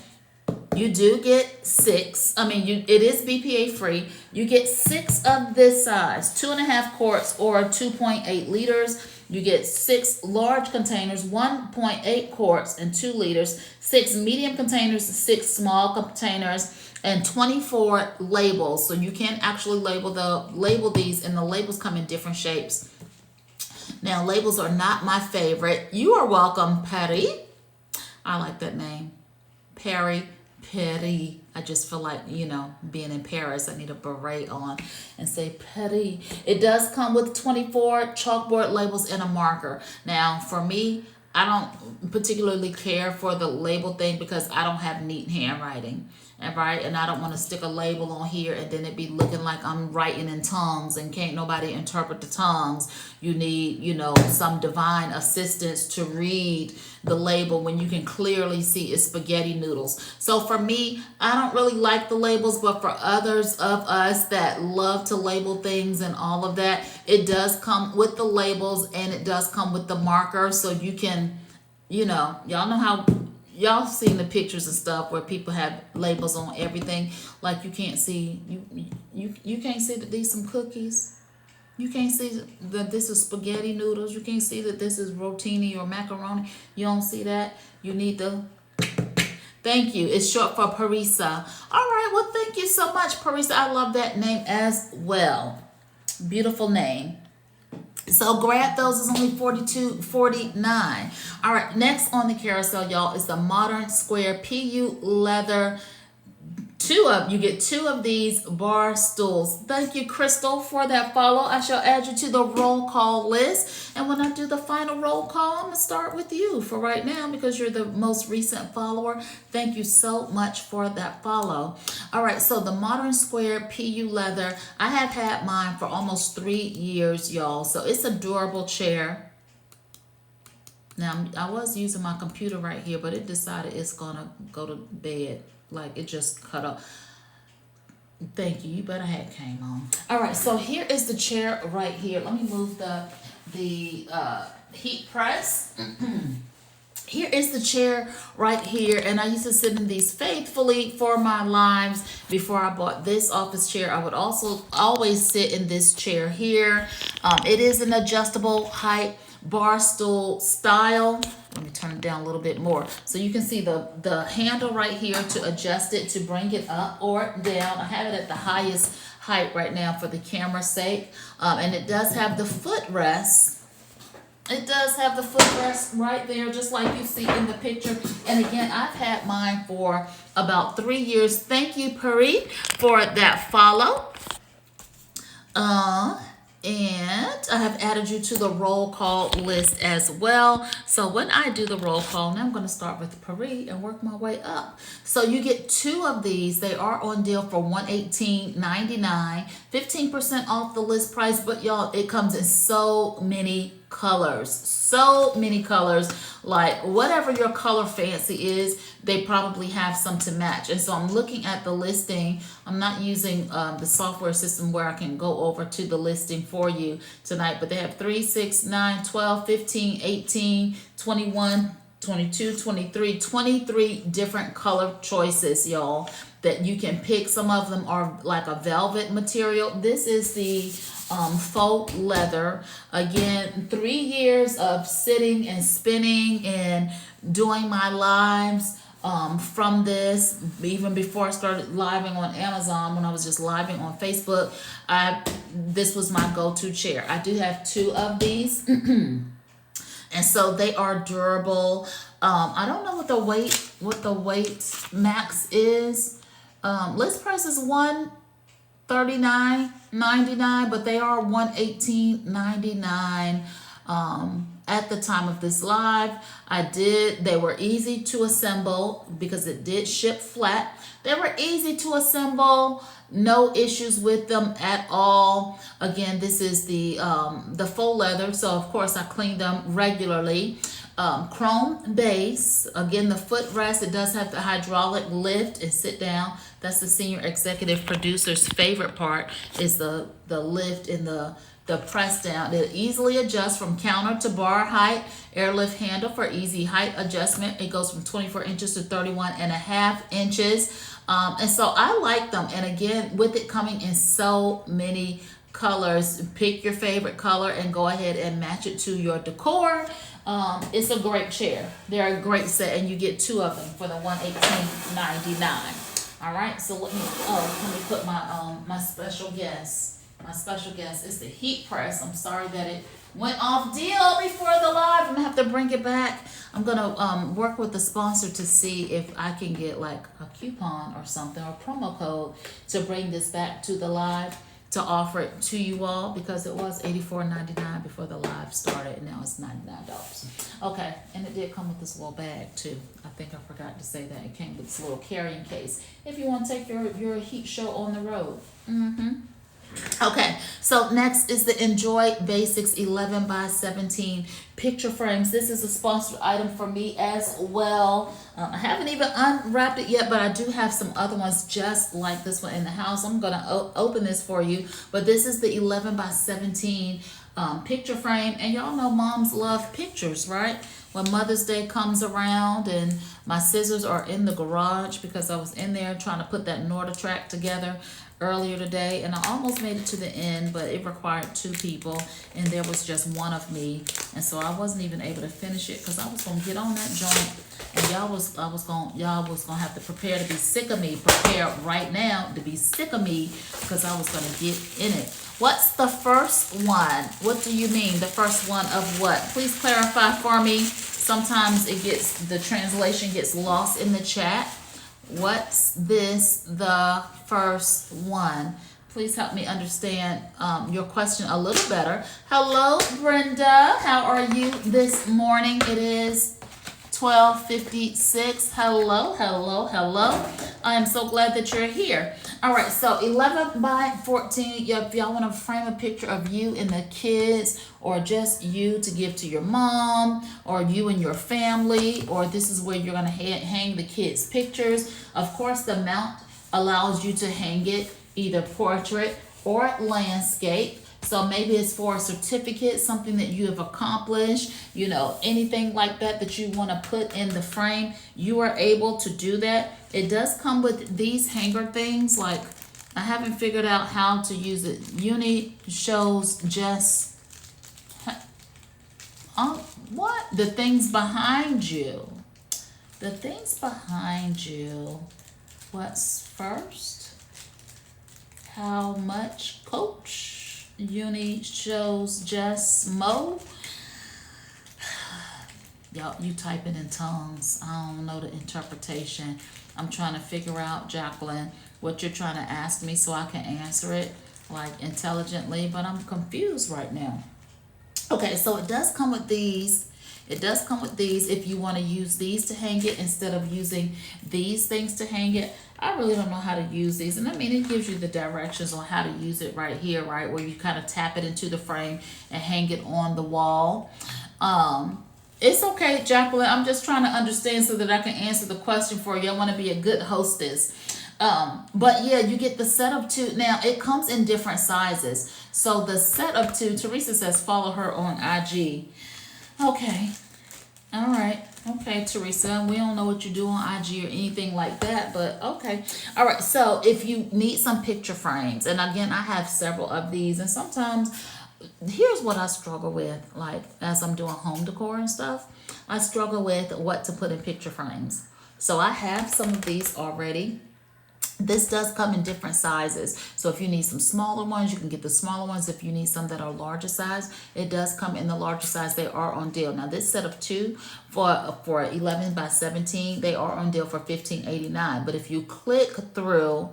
you do get 6. It is BPA free. You get 6 of this size, 2.5 quarts or 2.8 liters. You get 6 large containers, 1.8 quarts and 2 liters, 6 medium containers, 6 small containers, and 24 labels. So you can actually label these, and the labels come in different shapes. Now, labels are not my favorite. You are welcome, Patty. I like that name. Perry, Petty. I just feel like, being in Paris, I need a beret on and say Petty. It does come with 24 chalkboard labels and a marker. Now, for me, I don't particularly care for the label thing because I don't have neat handwriting. Right? And I don't want to stick a label on here and then it be looking like I'm writing in tongues and can't nobody interpret the tongues. You need, some divine assistance to read the label when you can clearly see it's spaghetti noodles. So for me, I don't really like the labels, but for others of us that love to label things and all of that, it does come with the labels and it does come with the marker. So you can, y'all know how y'all seen the pictures and stuff where people have labels on everything. Like you can't see you can't see that these some cookies. You can't see that this is spaghetti noodles. You can't see that this is rotini or macaroni. You don't see that. You need the thank you. It's short for Parisa. All right, well thank you so much, Parisa. I love that name as well. Beautiful name. So grab those. It's only $42.49. All right, next on the carousel, y'all, is the modern square PU leather. You get two of these bar stools. Thank you, Crystal, for that follow. I shall add you to the roll call list. And when I do the final roll call, I'm going to start with you for right now because you're the most recent follower. Thank you so much for that follow. All right, so the modern square PU leather, I have had mine for almost 3 years, y'all. So it's a durable chair. Now, I was using my computer right here, but it decided it's going to go to bed. Like it just cut off. Thank you. You better have came on. All right. So here is the chair right here. Let me move the heat press. Here is the chair right here. And I used to sit in these faithfully for my lives. Before I bought this office chair, I would also always sit in this chair here. It is an adjustable height bar stool style. Let me turn it down a little bit more so you can see the handle right here to adjust it, to bring it up or down. I have it at the highest height right now for the camera's sake. And it does have the footrest. It does have the footrest right there, just like you see in the picture. And again, I've had mine for about 3 years. Thank you, Pari, for that follow. And I have added you to the roll call list as well. So when I do the roll call, now I'm going to start with Paris and work my way up. So you get two of these. They are on deal for $118.99, 15% off the list price. But y'all, it comes in so many colors, like whatever your color fancy is, they probably have some to match. And so I'm looking at the listing. I'm not using the software system where I can go over to the listing for you tonight, but they have 3, 6, 9, 12, 15, 18, 21, 22, 23, 23 different color choices, y'all, that you can pick. Some of them are like a velvet material. This is the faux leather. Again, 3 years of sitting and spinning and doing my lives from this. Even before I started living on Amazon, when I was just living on Facebook, this was my go-to chair. I do have 2 of these. And so they are durable. I don't know what the weight max is. List price is $139.99, but they are $118.99 at the time of this live. They were easy to assemble because it did ship flat. They were easy to assemble, no issues with them at all. Again, this is the faux leather, so of course I clean them regularly. Chrome base. Again, the footrest, it does have the hydraulic lift and sit down. That's the senior executive producer's favorite part, is the lift and the press down. It easily adjusts from counter to bar height. Airlift handle for easy height adjustment. It goes from 24 inches to 31.5 inches. And so I like them. And again, with it coming in so many colors, pick your favorite color and go ahead and match it to your decor. It's a great chair. They're a great set, and you get 2 of them for the $118.99. All right, so let me put my my special guest My special guest is the heat press. I'm sorry that it went off deal before the live. I'm gonna have to bring it back. I'm gonna work with the sponsor to see if I can get like a coupon or something or promo code to bring this back to the live to offer it to you all, because it was $84.99 before the live started and now it's $99. Okay, and it did come with this little bag too. I think I forgot to say that. It came with this little carrying case if you want to take your heat show on the road. Okay, so next is the Enjoy Basics 11 by 17 picture frames. This is a sponsored item for me as well. I haven't even unwrapped it yet, but I do have some other ones just like this one in the house. I'm going to open this for you, but this is the 11 by 17 picture frame. And y'all know moms love pictures, right? When Mother's Day comes around and my scissors are in the garage because I was in there trying to put that Norda track together earlier today, and I almost made it to the end, but it required 2 people and there was just one of me, and so I wasn't even able to finish it because I was gonna get on that joint and y'all was gonna have to prepare to be sick of me, prepare right now to be sick of me, because I was gonna get in it. What's the first one? What do you mean the first one of what? Please clarify for me. Sometimes the translation gets lost in the chat. What's this, the first one? Please help me understand your question a little better. Hello, Brenda. How are you this morning? It is 12:56. Hello, hello, hello. I am so glad that you're here. All right, so 11 by 14. If y'all want to frame a picture of you and the kids, or just you to give to your mom, or you and your family, or this is where you're going to hang the kids' pictures. Of course, the mount allows you to hang it either portrait or landscape. So maybe it's for a certificate, something that you have accomplished, anything like that you want to put in the frame. You are able to do that. It does come with these hanger things. Like, I haven't figured out how to use it. Uni shows just what? The things behind you. The things behind you. What's first? How much, coach? Uni shows just Mo. Y'all, you typing in tongues. I don't know the interpretation. I'm trying to figure out, Jacqueline, what you're trying to ask me so I can answer it like intelligently, but I'm confused right now. Okay, so it does come with these. It does come with these if you want to use these to hang it instead of using these things to hang it. I really don't know how to use these. And I mean, it gives you the directions on how to use it right here, right? Where you kind of tap it into the frame and hang it on the wall. It's okay, Jacqueline. I'm just trying to understand so that I can answer the question for you. I want to be a good hostess. But yeah, you get the set of 2. Now, it comes in different sizes. So the set of 2, Teresa says, follow her on IG. Okay. All right. Okay, Teresa. We don't know what you do on IG or anything like that, but okay. All right. So if you need some picture frames, and again, I have several of these, and sometimes here's what I struggle with, like as I'm doing home decor and stuff, I struggle with what to put in picture frames. So I have some of these already. This does come in different sizes. So if you need some smaller ones, you can get the smaller ones. If you need some that are larger size, it does come in the larger size. They are on deal. Now this set of 2 for 11 by 17, they are on deal for $15.89. But if you click through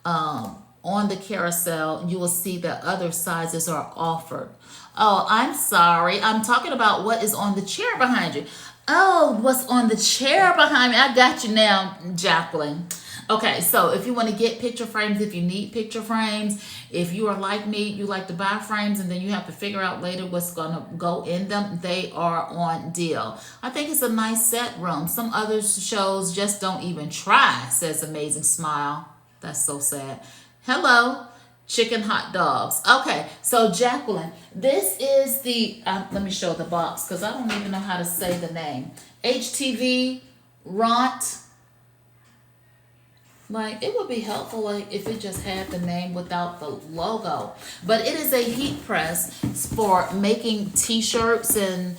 on the carousel, you will see that other sizes are offered. Oh, I'm sorry. I'm talking about what is on the chair behind you. Oh, what's on the chair behind me? I got you now, Jacqueline. Okay, so if you want to get picture frames, if you need picture frames, if you are like me, you like to buy frames and then you have to figure out later what's going to go in them, they are on deal. I think it's a nice set room. Some other shows just don't even try, says Amazing Smile. That's so sad. Hello, chicken hot dogs. Okay, so Jacqueline, this is the, let me show the box because I don't even know how to say the name. HTV Ront. Like, it would be helpful like if it just had the name without the logo. But it is a heat press for making t-shirts and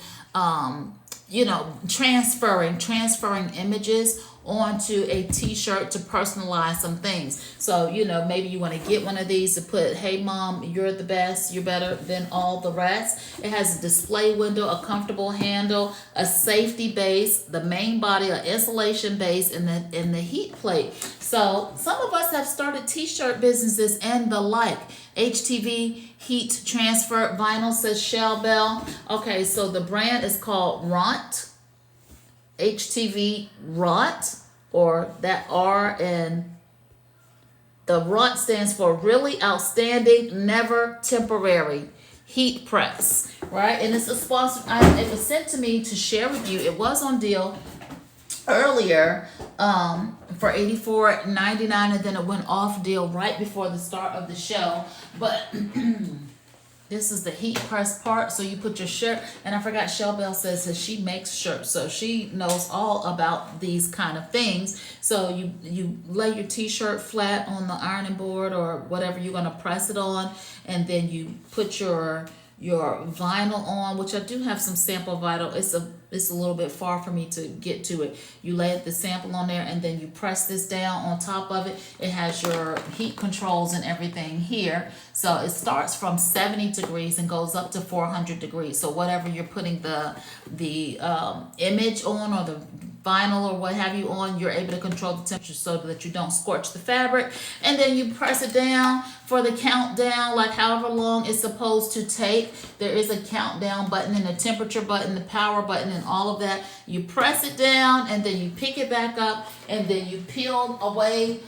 transferring images onto a t-shirt to personalize some things. So, maybe you want to get one of these to put, hey mom, you're the best, you're better than all the rest. It has a display window, a comfortable handle, a safety base, the main body, an insulation base, and the heat plate. So some of us have started t-shirt businesses and the like. HTV heat transfer vinyl, says Shell Bell. Okay, so the brand is called RONT. HTV RONT, or that R, and the RONT stands for really outstanding, never temporary heat press, right? And it's a sponsored item. It was sent to me to share with you. It was on deal earlier for $84.99, and then it went off deal right before the start of the show. But this is the heat press part. So you put your shirt, and I forgot Shell Bell says that she makes shirts, so she knows all about these kind of things. So you lay your t-shirt flat on the ironing board or whatever you're gonna press it on, and then you put your vinyl on, which I do have some sample vinyl. It's a little bit far for me to get to it. You lay the sample on there, and then you press this down on top of it. It has your heat controls and everything here. So it starts from 70 degrees and goes up to 400 degrees. So whatever you're putting the image on, or the vinyl or what have you on, you're able to control the temperature so that you don't scorch the fabric. And then you press it down for the countdown, like however long it's supposed to take. There is a countdown button and a temperature button, the power button, and all of that. You press it down, and then you pick it back up, and then you peel away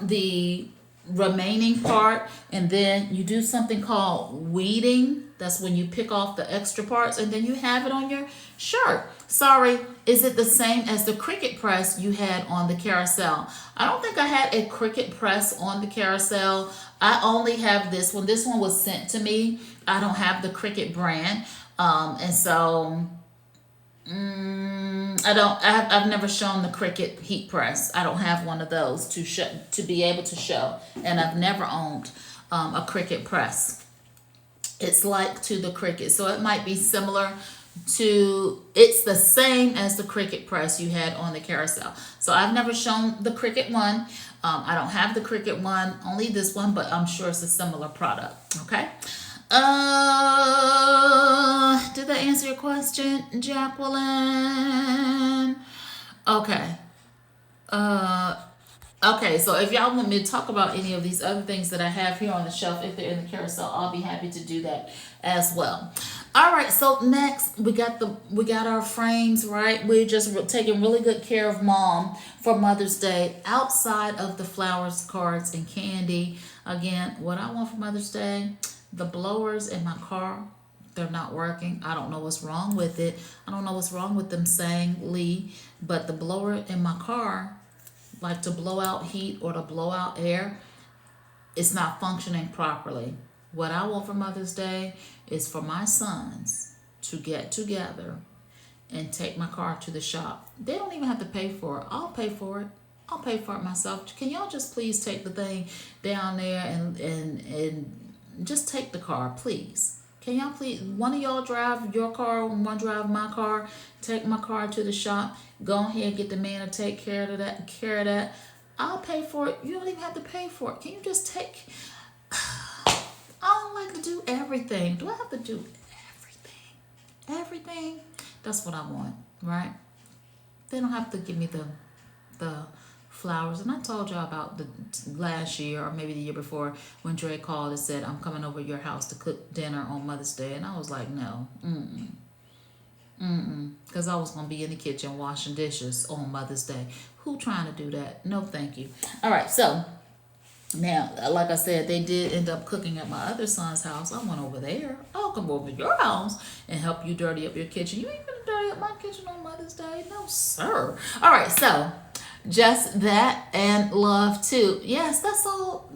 the remaining part, and then you do something called weeding. That's when you pick off the extra parts, and then you have it on your shirt. Sorry, is it the same as the Cricut press you had on the carousel? I don't think I had a Cricut press on the carousel. I only have this one. This one was sent to me. I don't have the Cricut brand, and so I've never shown the Cricut heat press. I don't have one of those to be able to show, and I've never owned a Cricut press. It's like to the Cricut, so it might be similar to, it's the same as the Cricut press you had on the carousel. So I've never shown the Cricut one. I don't have the Cricut one, only this one, but I'm sure it's a similar product. Okay. Did that answer your question, Jacqueline? Okay. Okay, so if y'all want me to talk about any of these other things that I have here on the shelf, if they're in the carousel, I'll be happy to do that as well. All right, so next we got our frames, right? We're just taking really good care of mom for Mother's Day outside of the flowers, cards, and candy. Again, what I want for Mother's Day, the blowers in my car, they're not working. I don't know what's wrong with it. I don't know what's wrong with them saying, Lee, but the blower in my car, like to blow out heat or to blow out air, it's not functioning properly. What I want for Mother's Day is for my sons to get together and take my car to the shop. They don't even have to pay for it. I'll pay for it. I'll pay for it myself. Can y'all just please take the thing down there and just take the car, please? Can y'all please, one of y'all drive your car, one drive my car, take my car to the shop, go ahead and get the man to take care of that. I'll pay for it. You don't even have to pay for it. Can you just take, I don't like to do everything. Do I have to do everything? That's what I want, right? They don't have to give me the flowers. And I told y'all about the last year or maybe the year before when Dre called and said, I'm coming over your house to cook dinner on Mother's Day. And I was like, no, because I was going to be in the kitchen washing dishes on Mother's Day. Who trying to do that? No, thank you. All right, so now, like I said, they did end up cooking at my other son's house. I went over there. I'll come over to your house and help you dirty up your kitchen. You ain't gonna dirty up my kitchen on Mother's Day. No, sir. All right, so just that and love too. Yes, that's all.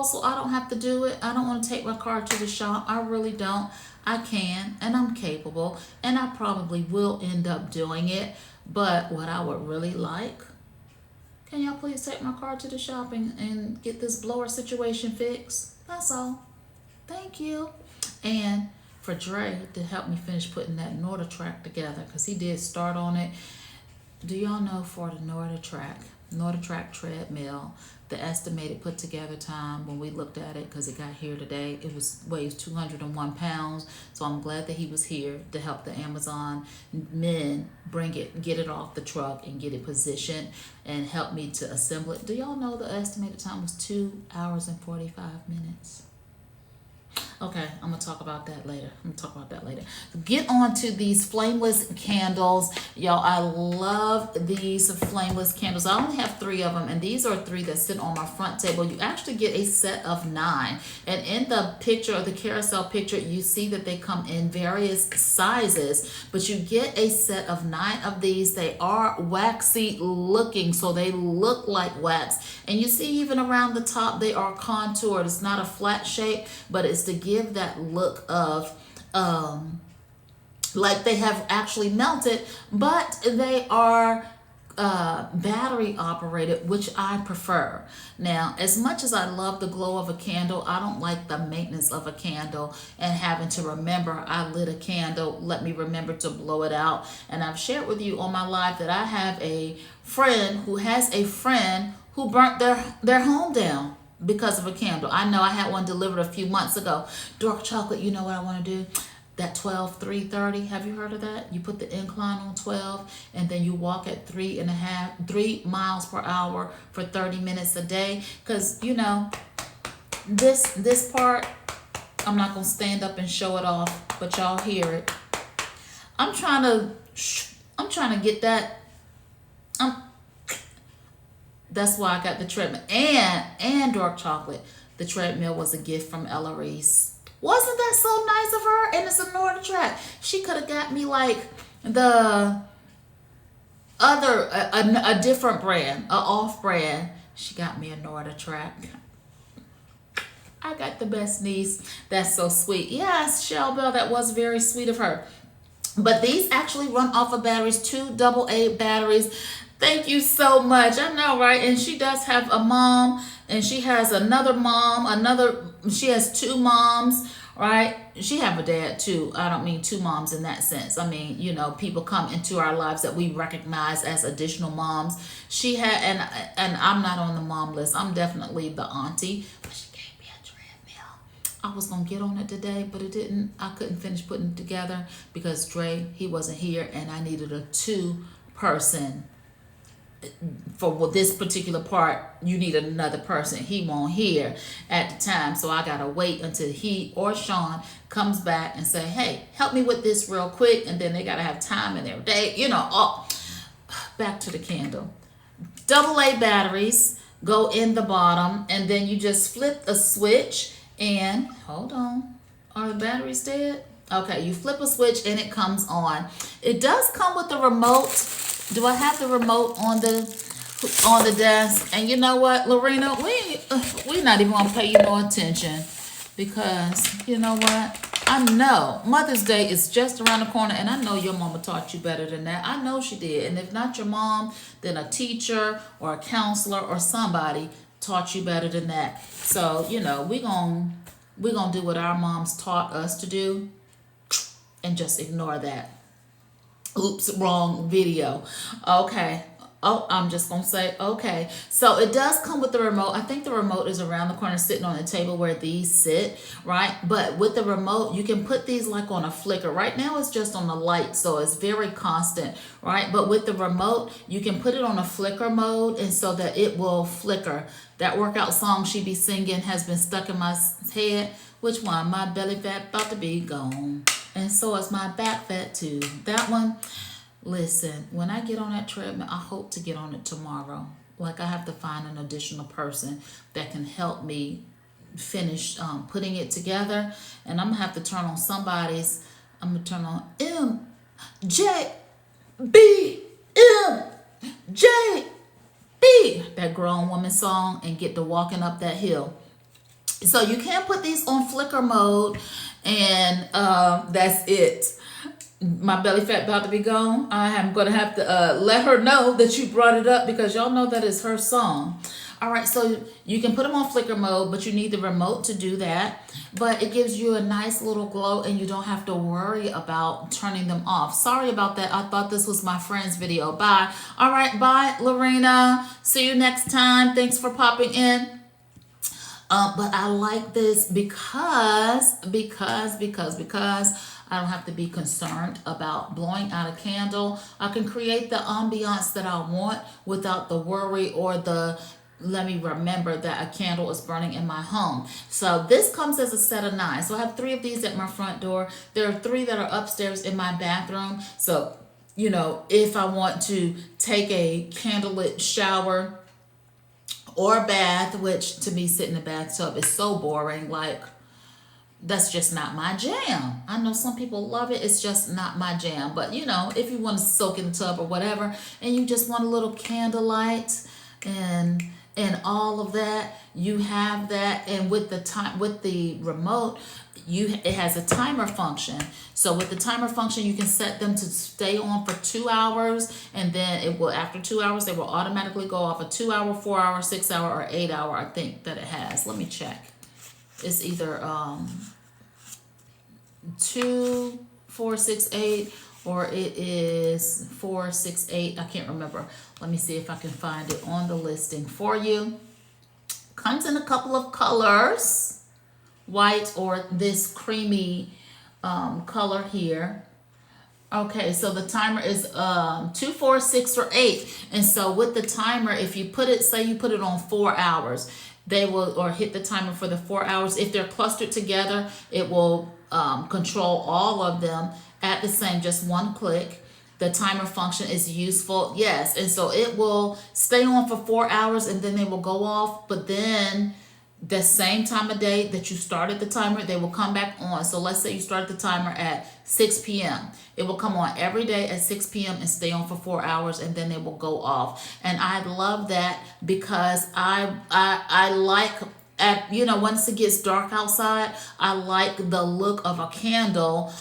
So I don't have to do it. I don't want to take my car to the shop. I really don't. I can, and I'm capable, and I probably will end up doing it. But what I would really like, can y'all please take my car to the shopping and get this blower situation fixed? That's all. Thank you. And for Dre to help me finish putting that Norda track together, because he did start on it. Do y'all know for the Norda track treadmill, the estimated put together time when we looked at it, because it got here today, it weighs 201 pounds. So I'm glad that he was here to help the Amazon men get it off the truck and get it positioned and help me to assemble it. Do y'all know the estimated time was 2 hours and 45 minutes? Okay, I'm gonna talk about that later. Get on to these flameless candles. Y'all, I love these flameless candles. I only have 3 of them, and these are 3 that sit on my front table. You actually get a set of 9. And in the picture, or the carousel picture, you see that they come in various sizes, but you get a set of 9 of these. They are waxy looking, so they look like wax. And you see even around the top, they are contoured. It's not a flat shape, but it's to give that look of like they have actually melted, but they are battery operated, which I prefer. Now, as much as I love the glow of a candle, I don't like the maintenance of a candle and having to remember I lit a candle, let me remember to blow it out. And I've shared with you on my live that I have a friend who has a friend who burnt their home down because of a candle. I know I had one delivered a few months ago. Dark chocolate, you know what I want to do? That 12-3-30, have you heard of that? You put the incline on 12 and then you walk at 3 miles per hour for 30 minutes a day. Because, you know, this part, I'm not going to stand up and show it off, but y'all hear it. I'm trying to get that. That's why I got the treadmill and dark chocolate. The treadmill was a gift from Ella Reese. Wasn't that so nice of her? And it's a Norda track. She could have got me like the other, a different brand, a off brand. She got me a Norda track. I got the best niece. That's so sweet. Yes, Shell Bell, that was very sweet of her. But these actually run off of batteries, 2 AA batteries. Thank you so much. I know, right? And she does have a mom, and she has another mom, she has 2 moms, right? She have a dad too. I don't mean 2 moms in that sense. I mean, you know, people come into our lives that we recognize as additional moms. She had, and I'm not on the mom list. I'm definitely the auntie, but she gave me a treadmill. I was going to get on it today, but it didn't. I couldn't finish putting it together because Dre, he wasn't here, and I needed a 2-person. For this particular part, you need another person. He won't here at the time, so I gotta wait until he or Sean comes back and say, hey, help me with this real quick. And then they gotta have time in their day, you know. Back to the candle. AA batteries go in the bottom, and then you just flip a switch and hold on, are the batteries dead? Okay, you flip a switch and it comes on. It does come with the remote. Do I have the remote on the desk? And you know what, Lorena, we not even gonna pay you no attention, because you know what? I know Mother's Day is just around the corner, and I know your mama taught you better than that. I know she did. And if not your mom, then a teacher or a counselor or somebody taught you better than that. So, you know, we gonna do what our moms taught us to do and just ignore that. Oops, wrong video. Okay. Oh, I'm just going to say, okay. So it does come with the remote. I think the remote is around the corner sitting on the table where these sit, right? But with the remote, you can put these like on a flicker. Right now it's just on the light, so it's very constant, right? But with the remote, you can put it on a flicker mode, and so that it will flicker. That workout song she be singing has been stuck in my head. Which one? My belly fat about to be gone. And so is my back fat too. That one, listen, when I get on that treadmill, I hope to get on it tomorrow. Like, I have to find an additional person that can help me finish putting it together. And I'm going to have to turn on I'm going to turn on MJBMJB, that grown woman song, and get to walking up that hill. So you can put these on flicker mode, and that's it. My belly fat about to be gone. I am going to have to let her know that you brought it up, because y'all know that is her song. All right, so you can put them on flicker mode, but you need the remote to do that. But it gives you a nice little glow and you don't have to worry about turning them off. Sorry about that. I thought this was my friend's video. Bye. All right, bye, Lorena. See you next time. Thanks for popping in. But I like this because I don't have to be concerned about blowing out a candle. I can create the ambiance that I want without the worry or the let me remember that a candle is burning in my home. So this comes as a set of 9. So I have 3 of these at my front door. There are 3 that are upstairs in my bathroom. So, if I want to take a candlelit shower or bath, which to me sitting in the bathtub is so boring, like that's just not my jam. I know some people love it. It's just not my jam. But if you want to soak in the tub or whatever, and you just want a little candlelight and all of that, you have that. And with the remote, it has a timer function. So with the timer function, you can set them to stay on for 2 hours, and then it will, after 2 hours, they will automatically go off. A 2 hour, 4 hour, 6 hour, or 8 hour. I think that it has. Let me check. It's either 2, 4, 6, 8, or it is 4, 6, 8. I can't remember. Let me see if I can find it on the listing for you. Comes in a couple of colors, white or this creamy color here. Okay, so the timer is 2, 4, 6, or 8. And so with the timer, if you put it, say you put it on 4 hours, they will, or hit the timer for the 4 hours. If they're clustered together, it will control all of them at the same, just one click. The timer function is useful, yes. And so it will stay on for 4 hours and then they will go off. But then the same time of day that you started the timer, they will come back on. So let's say you started the timer at 6 p.m. It will come on every day at 6 p.m. and stay on for 4 hours, and then they will go off. And I love that because I like, once it gets dark outside, I like the look of a candle.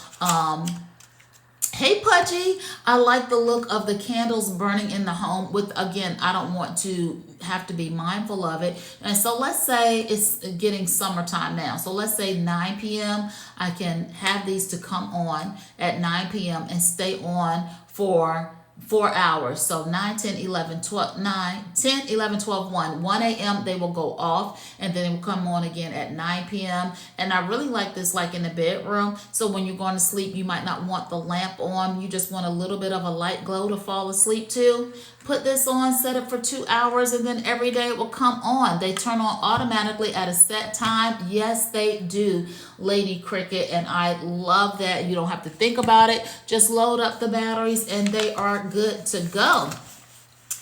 Hey Pudgy, I like the look of the candles burning in the home with, again, I don't want to have to be mindful of it. And so let's say it's getting summertime now. So let's say 9 p.m. I can have these to come on at 9 p.m. and stay on for 4 hours. So 9, 10, 11, 12, 9, 10, 11, 12, 1 a.m. they will go off, and then it will come on again at 9 p.m. And I really like this like in the bedroom. So when you're going to sleep, you might not want the lamp on. You just want a little bit of a light glow to fall asleep to. Put this on, set it for 2 hours, and then every day it will come on. They turn on automatically at a set time. Yes, they do, Lady Cricket, and I love that. You don't have to think about it. Just load up the batteries and they are good to go.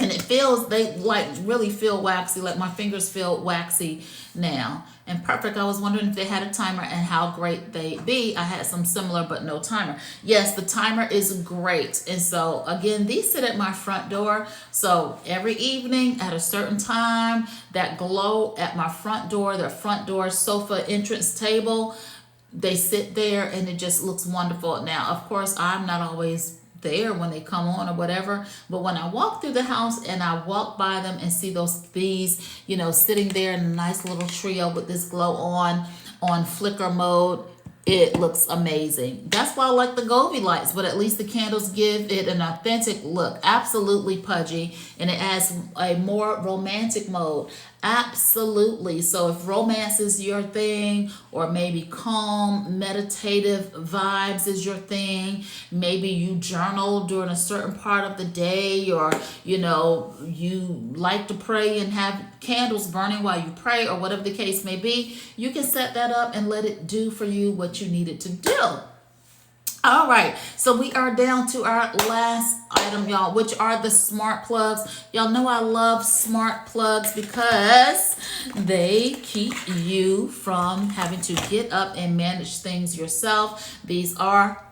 And they like really feel waxy, like my fingers feel waxy now. And perfect. I was wondering if they had a timer and how great they'd be. I had some similar, but no timer. Yes, the timer is great. And so again, these sit at my front door. So every evening at a certain time, that glow at my front door, the front door sofa entrance table, they sit there and it just looks wonderful. Now, of course, I'm not always there when they come on or whatever, but when I walk through the house and I walk by them and see these sitting there in a nice little trio with this glow on flicker mode, it looks amazing. That's why I like the Govee lights, but at least the candles give it an authentic look. Absolutely Pudgy. And it adds a more romantic mode. Absolutely. So if romance is your thing, or maybe calm, meditative vibes is your thing, maybe you journal during a certain part of the day, or, you like to pray and have candles burning while you pray, or whatever the case may be, you can set that up and let it do for you what you need it to do. All right, so we are down to our last item, y'all, which are the smart plugs. Y'all know I love smart plugs because they keep you from having to get up and manage things yourself. These are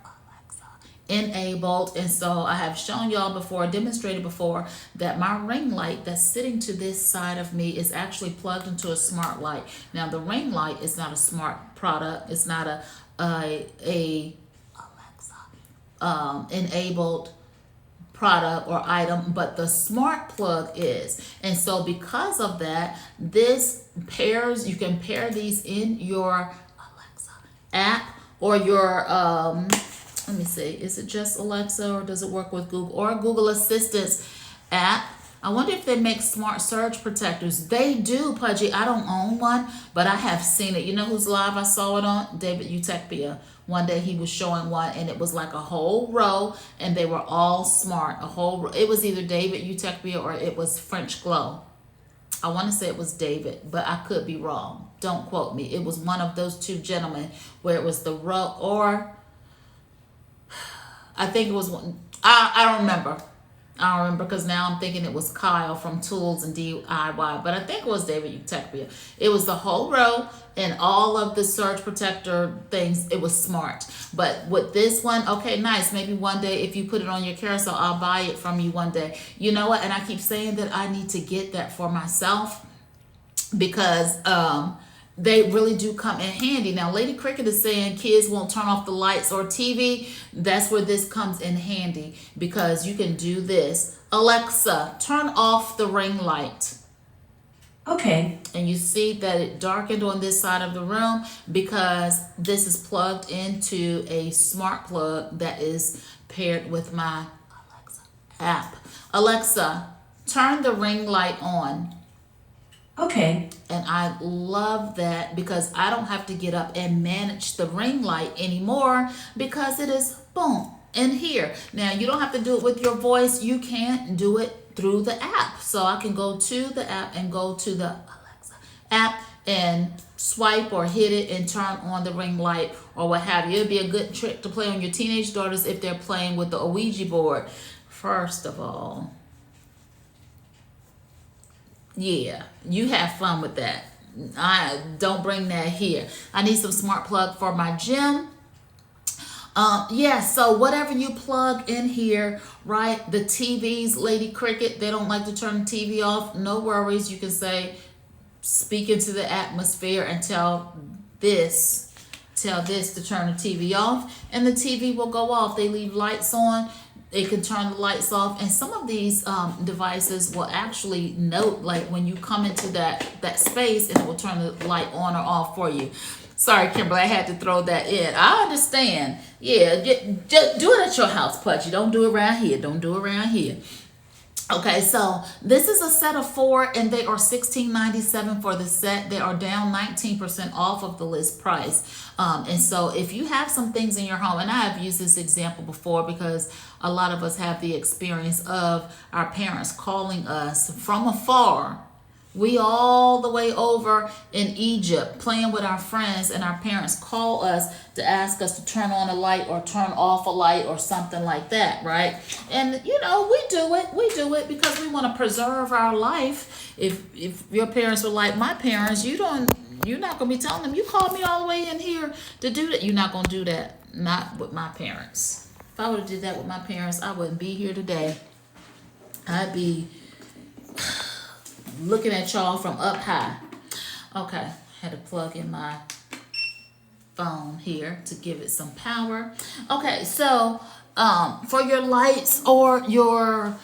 enabled, and so I have shown y'all before, demonstrated before, that my ring light that's sitting to this side of me is actually plugged into a smart light. Now the ring light is not a smart product. It's not a enabled product or item, but the smart plug is. And so because of that, this pairs, you can pair these in your Alexa app or your let me see, is it just Alexa or does it work with Google or Google Assistant's app? I wonder if they make smart surge protectors. They do, Pudgy. I don't own one, but I have seen it. You know who's live I saw it on? David Utechpia. One day he was showing one, and it was like a whole row, and they were all smart. A whole row. It was either David Utechpia or it was French Glow. I want to say it was David, but I could be wrong. Don't quote me. It was one of those two gentlemen where it was the row, or I think it was one. I don't remember. I don't remember because now I'm thinking it was Kyle from Tools and DIY, but I think it was David Utechpia. It was the whole row and all of the surge protector things. It was smart. But with this one, okay, nice. Maybe one day if you put it on your carousel, I'll buy it from you one day. You know what? And I keep saying that I need to get that for myself because they really do come in handy. Now, Lady Cricket is saying kids won't turn off the lights or TV. That's where this comes in handy because you can do this. Alexa, turn off the ring light. Okay. And you see that it darkened on this side of the room because this is plugged into a smart plug that is paired with my Alexa app. Alexa, turn the ring light on. Okay. And I love that because I don't have to get up and manage the ring light anymore because it is boom in here. Now you don't have to do it with your voice. You can do it through the app. So I can go to the app and go to the Alexa app and swipe or hit it and turn on the ring light or what have you. It'd be a good trick to play on your teenage daughters if they're playing with the Ouija board. First of all, yeah, you have fun with that. I don't bring that here. I need some smart plug for my gym. Yeah, so whatever you plug in here, right? The TVs, Lady Cricket, they don't like to turn the TV off. No worries. You can say, speak into the atmosphere and tell this to turn the TV off, and the TV will go off. They leave lights on. It can turn the lights off, and some of these devices will actually note like when you come into that space, and it will turn the light on or off for you. Sorry, Kimberly, I had to throw that in. I understand. Yeah, just do it at your house, Pudgy. Don't do it around here. Don't do it around here. Okay, so this is a set of 4, and they are $16.97 for the set. They are down 19% off of the list price. And so if you have some things in your home, and I have used this example before because a lot of us have the experience of our parents calling us from afar. We all the way over in Egypt playing with our friends, and our parents call us to ask us to turn on a light or turn off a light or something like that, right? And you know, we do it because we want to preserve our life. If your parents were like my parents, you're not gonna be telling them you called me all the way in here to do that. You're not gonna do that. Not with my parents. If I would have did that with my parents, I wouldn't be here today. I'd be looking at y'all from up high. Okay, had to plug in my phone here to give it some power. Okay, so for your lights or your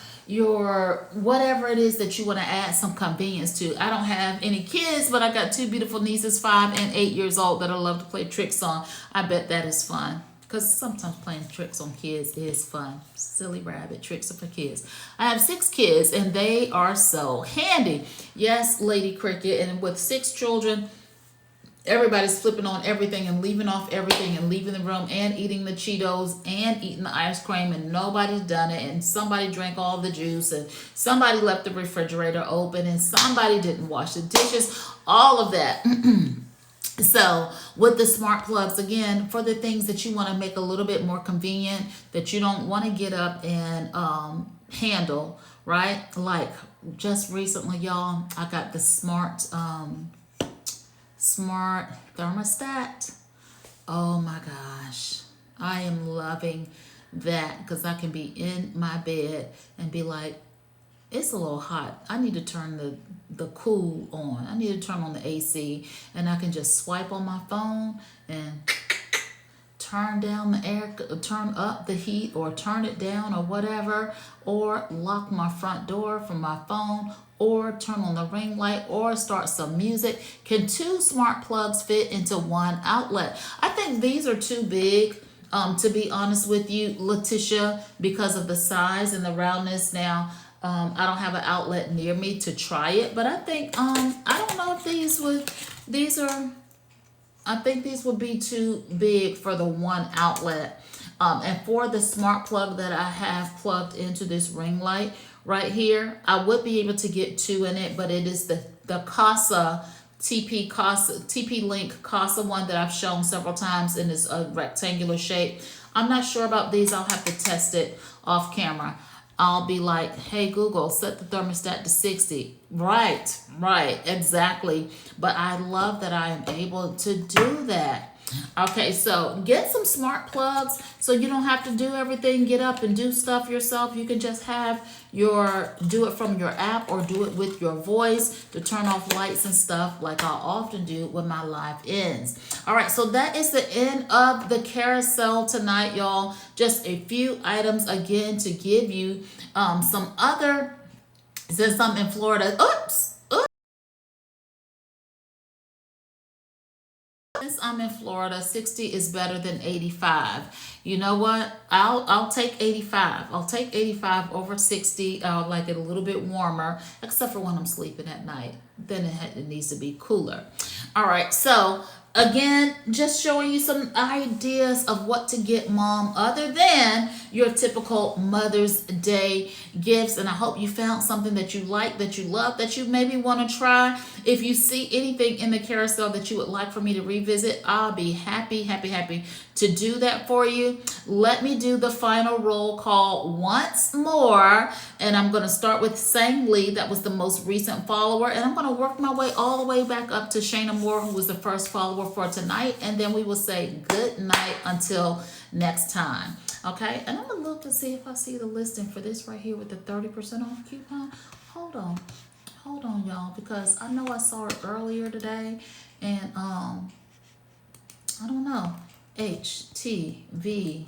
whatever it is that you want to add some convenience to. I don't have any kids, but I got 2 beautiful nieces, 5 and 8 years old, that I love to play tricks on. I bet that is fun. Because sometimes playing tricks on kids is fun. Silly rabbit, tricks are for kids. I have 6 kids, and they are so handy. Yes, Lady Cricket, and with 6 children, everybody's flipping on everything and leaving off everything and leaving the room and eating the Cheetos and eating the ice cream, and nobody's done it, and somebody drank all the juice, and somebody left the refrigerator open, and somebody didn't wash the dishes, all of that. So with the smart plugs, again, for the things that you want to make a little bit more convenient, that you don't want to get up and handle, right? Like just recently, y'all, I got the smart thermostat. Oh my gosh, I am loving that because I can be in my bed and be like, it's a little hot. I need to turn the cool on. I need to turn on the AC, and I can just swipe on my phone and turn down the air, turn up the heat, or turn it down, or whatever, or lock my front door from my phone, or turn on the ring light, or start some music. Can two smart plugs fit into one outlet? I think these are too big. To be honest with you, Letitia, because of the size and the roundness. Now, I don't have an outlet near me to try it, but I think I don't know if these are. I think these would be too big for the one outlet. And for the smart plug that I have plugged into this ring light right here, I would be able to get two in it, but it is the Casa TP Link Casa one that I've shown several times in this rectangular shape. I'm not sure about these. I'll have to test it off camera. I'll be like, hey, Google, set the thermostat to 60. Right, exactly. But I love that I am able to do that. Okay, so get some smart plugs so you don't have to do everything, get up and do stuff yourself. You can just do it from your app, or do it with your voice to turn off lights and stuff, like I often do when my live ends. All right, so that is the end of the carousel tonight, y'all. Just a few items again to give you some other, since I'm in Florida. Since I'm in Florida, 60 is better than 85. You know what? I'll take 85. I'll take 85 over 60. I'll like it a little bit warmer, except for when I'm sleeping at night. Then it needs to be cooler. All right, so again, just showing you some ideas of what to get mom other than your typical Mother's Day gifts. And I hope you found something that you like, that you love, that you maybe want to try. If you see anything in the carousel that you would like for me to revisit, I'll be happy to do that for you. Let me do the final roll call once more. And I'm going to start with Sang Lee. That was the most recent follower. And I'm going to work my way all the way back up to Shayna Moore, who was the first follower for tonight. And then we will say good night until next time. Okay, and I'm going to look to see if I see the listing for this right here with the 30% off coupon. Hold on, y'all, because I know I saw it earlier today, and I don't know. HTV.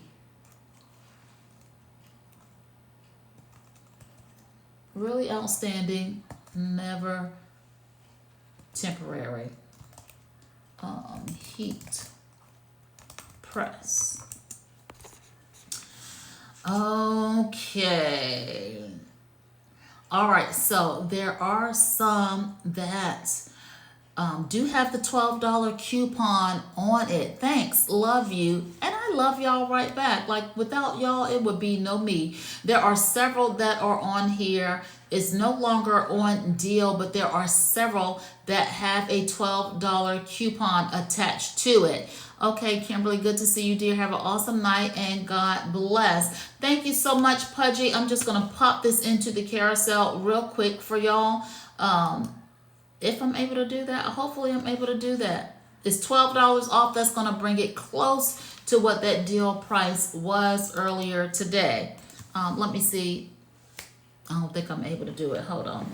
Really outstanding, never temporary. Heat press. Okay. All right, so there are some that do have the $12 coupon on it. Thanks, love you, and I love y'all right back. Like, without y'all, it would be no me. There are several that are on here. It's no longer on deal, but there are several that have a $12 coupon attached to it. Okay, Kimberly, good to see you, dear. Have an awesome night, and God bless. Thank you so much, Pudgy. I'm just going to pop this into the carousel real quick for y'all. If I'm able to do that, hopefully I'm able to do that. It's $12 off. That's going to bring it close to what that deal price was earlier today. Let me see. I don't think I'm able to do it. Hold on,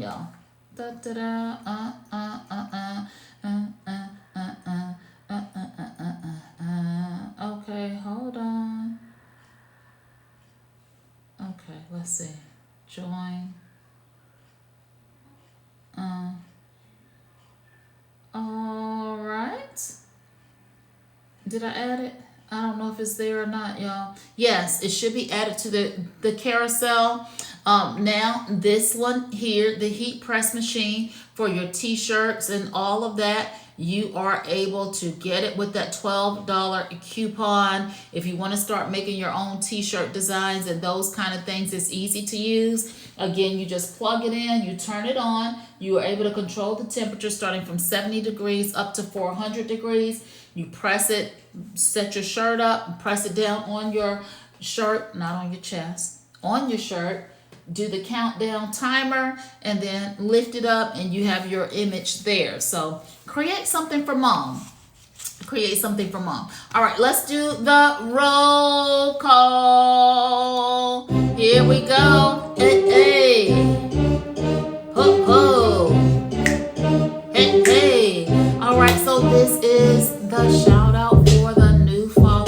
y'all. Okay, hold on. Okay, let's see. Join. All right. Did I add it? I don't know if it's there or not, y'all. Yes, it should be added to the carousel. Now, this one here, the heat press machine for your t-shirts and all of that, you are able to get it with that $12 coupon. If you want to start making your own t-shirt designs and those kind of things, it's easy to use. Again, you just plug it in, you turn it on. You are able to control the temperature starting from 70 degrees up to 400 degrees. You press it, set your shirt up, press it down on your shirt, not on your chest, on your shirt. Do the countdown timer, and then lift it up, and you have your image there. So create something for mom. Create something for mom. All right, let's do the roll call. Here we go. Hey, hey. Ho, ho. Hey, hey. All right, so this is the shout out for the new fall.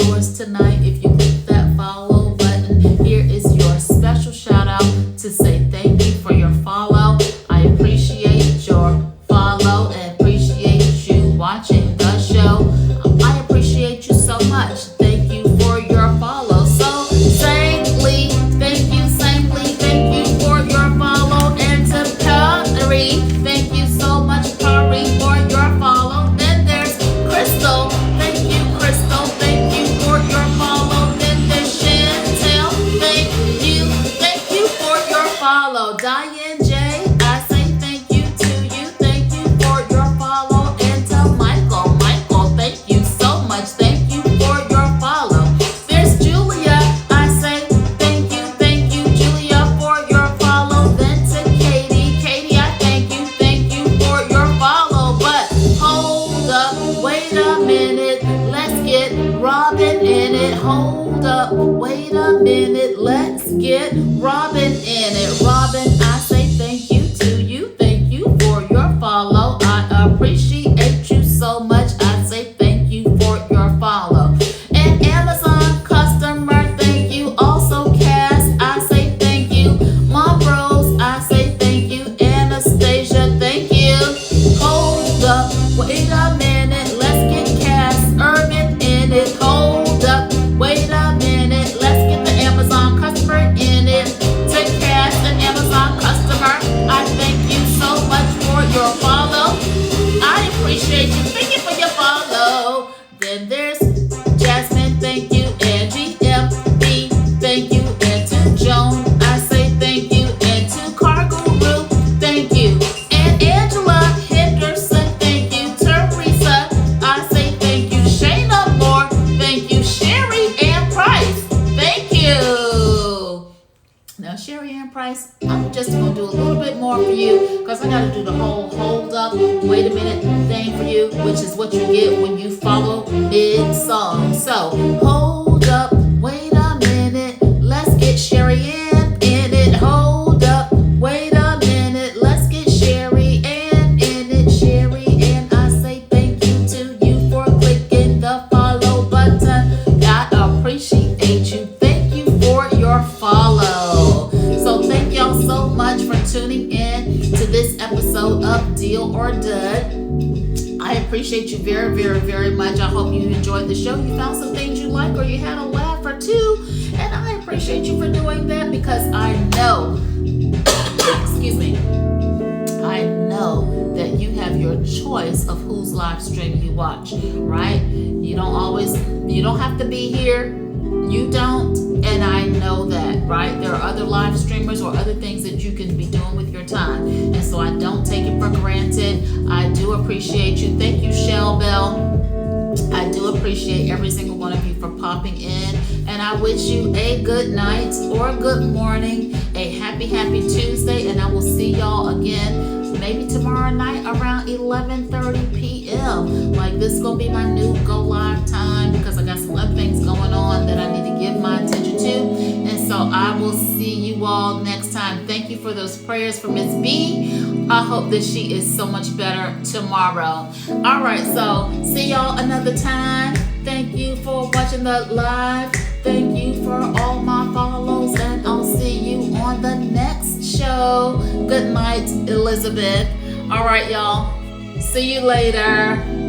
hold up, wait a minute, let's get Robin in it. Robin, I say thank you to you. Thank you for your follow. I appreciate you so much. I say thank you for your follow. And Amazon customer, thank you. Also Cass, I say thank you. Mom Rose, I say thank you. Anastasia, thank you. Hold up, wait a minute, let's get Cass Urban in it. Hold up, wait a minute, let's get the Amazon customer in it. To Cass, an Amazon customer, I thank you so much for your follow. I appreciate you. Thank you for your follow. Then there's Jasmine, thank you. Angie MB, thank you. And to Joan, I say thank you. And to Carguru, thank you. And Angela Henderson, thank you. Teresa, I say thank you. Shayna Moore, thank you. Sherry Ann Price, thank you. Now, Sherry Ann Price, I'm just going to do a little bit more for you because I got to do the whole hold up, wait a minute thing for you, which is what you get when you follow mid-song. So, hold up, wait a minute, let's get Sherry Ann in it. Hold up, wait a minute, let's get Sherry Ann in it. Sherry Ann, I say thank you to you for clicking the follow button. I appreciate you. Thank you for your follow. So thank y'all so much for tuning in to this episode of Deal or Dud. I appreciate you very, very, very much. I hope you enjoyed the show. You found some things you like or you had a laugh or two. And I appreciate you for doing that because I know, excuse me, I know that you have your choice of whose live stream you watch, right? You don't have to be here. You don't, and I know that, right? There are other live streamers or other things that you can be doing with your time. And so I don't take it for granted. I do appreciate you. Thank you, Shell Bell. I do appreciate every single one of you for popping in. And I wish you a good night or a good morning, a happy, happy Tuesday. And I will see y'all again maybe tomorrow night around 11:30 p.m. Like, this is going to be my new go live time because I got some other things going on that I need to give my attention to. And so I will see you all next time. Thank you for those prayers for Miss B. I hope that she is so much better tomorrow. All right, so see y'all another time. Thank you for watching the live. Thank you for all my follows, and I'll see you on the next show. Good night, Elizabeth. All right, y'all. See you later.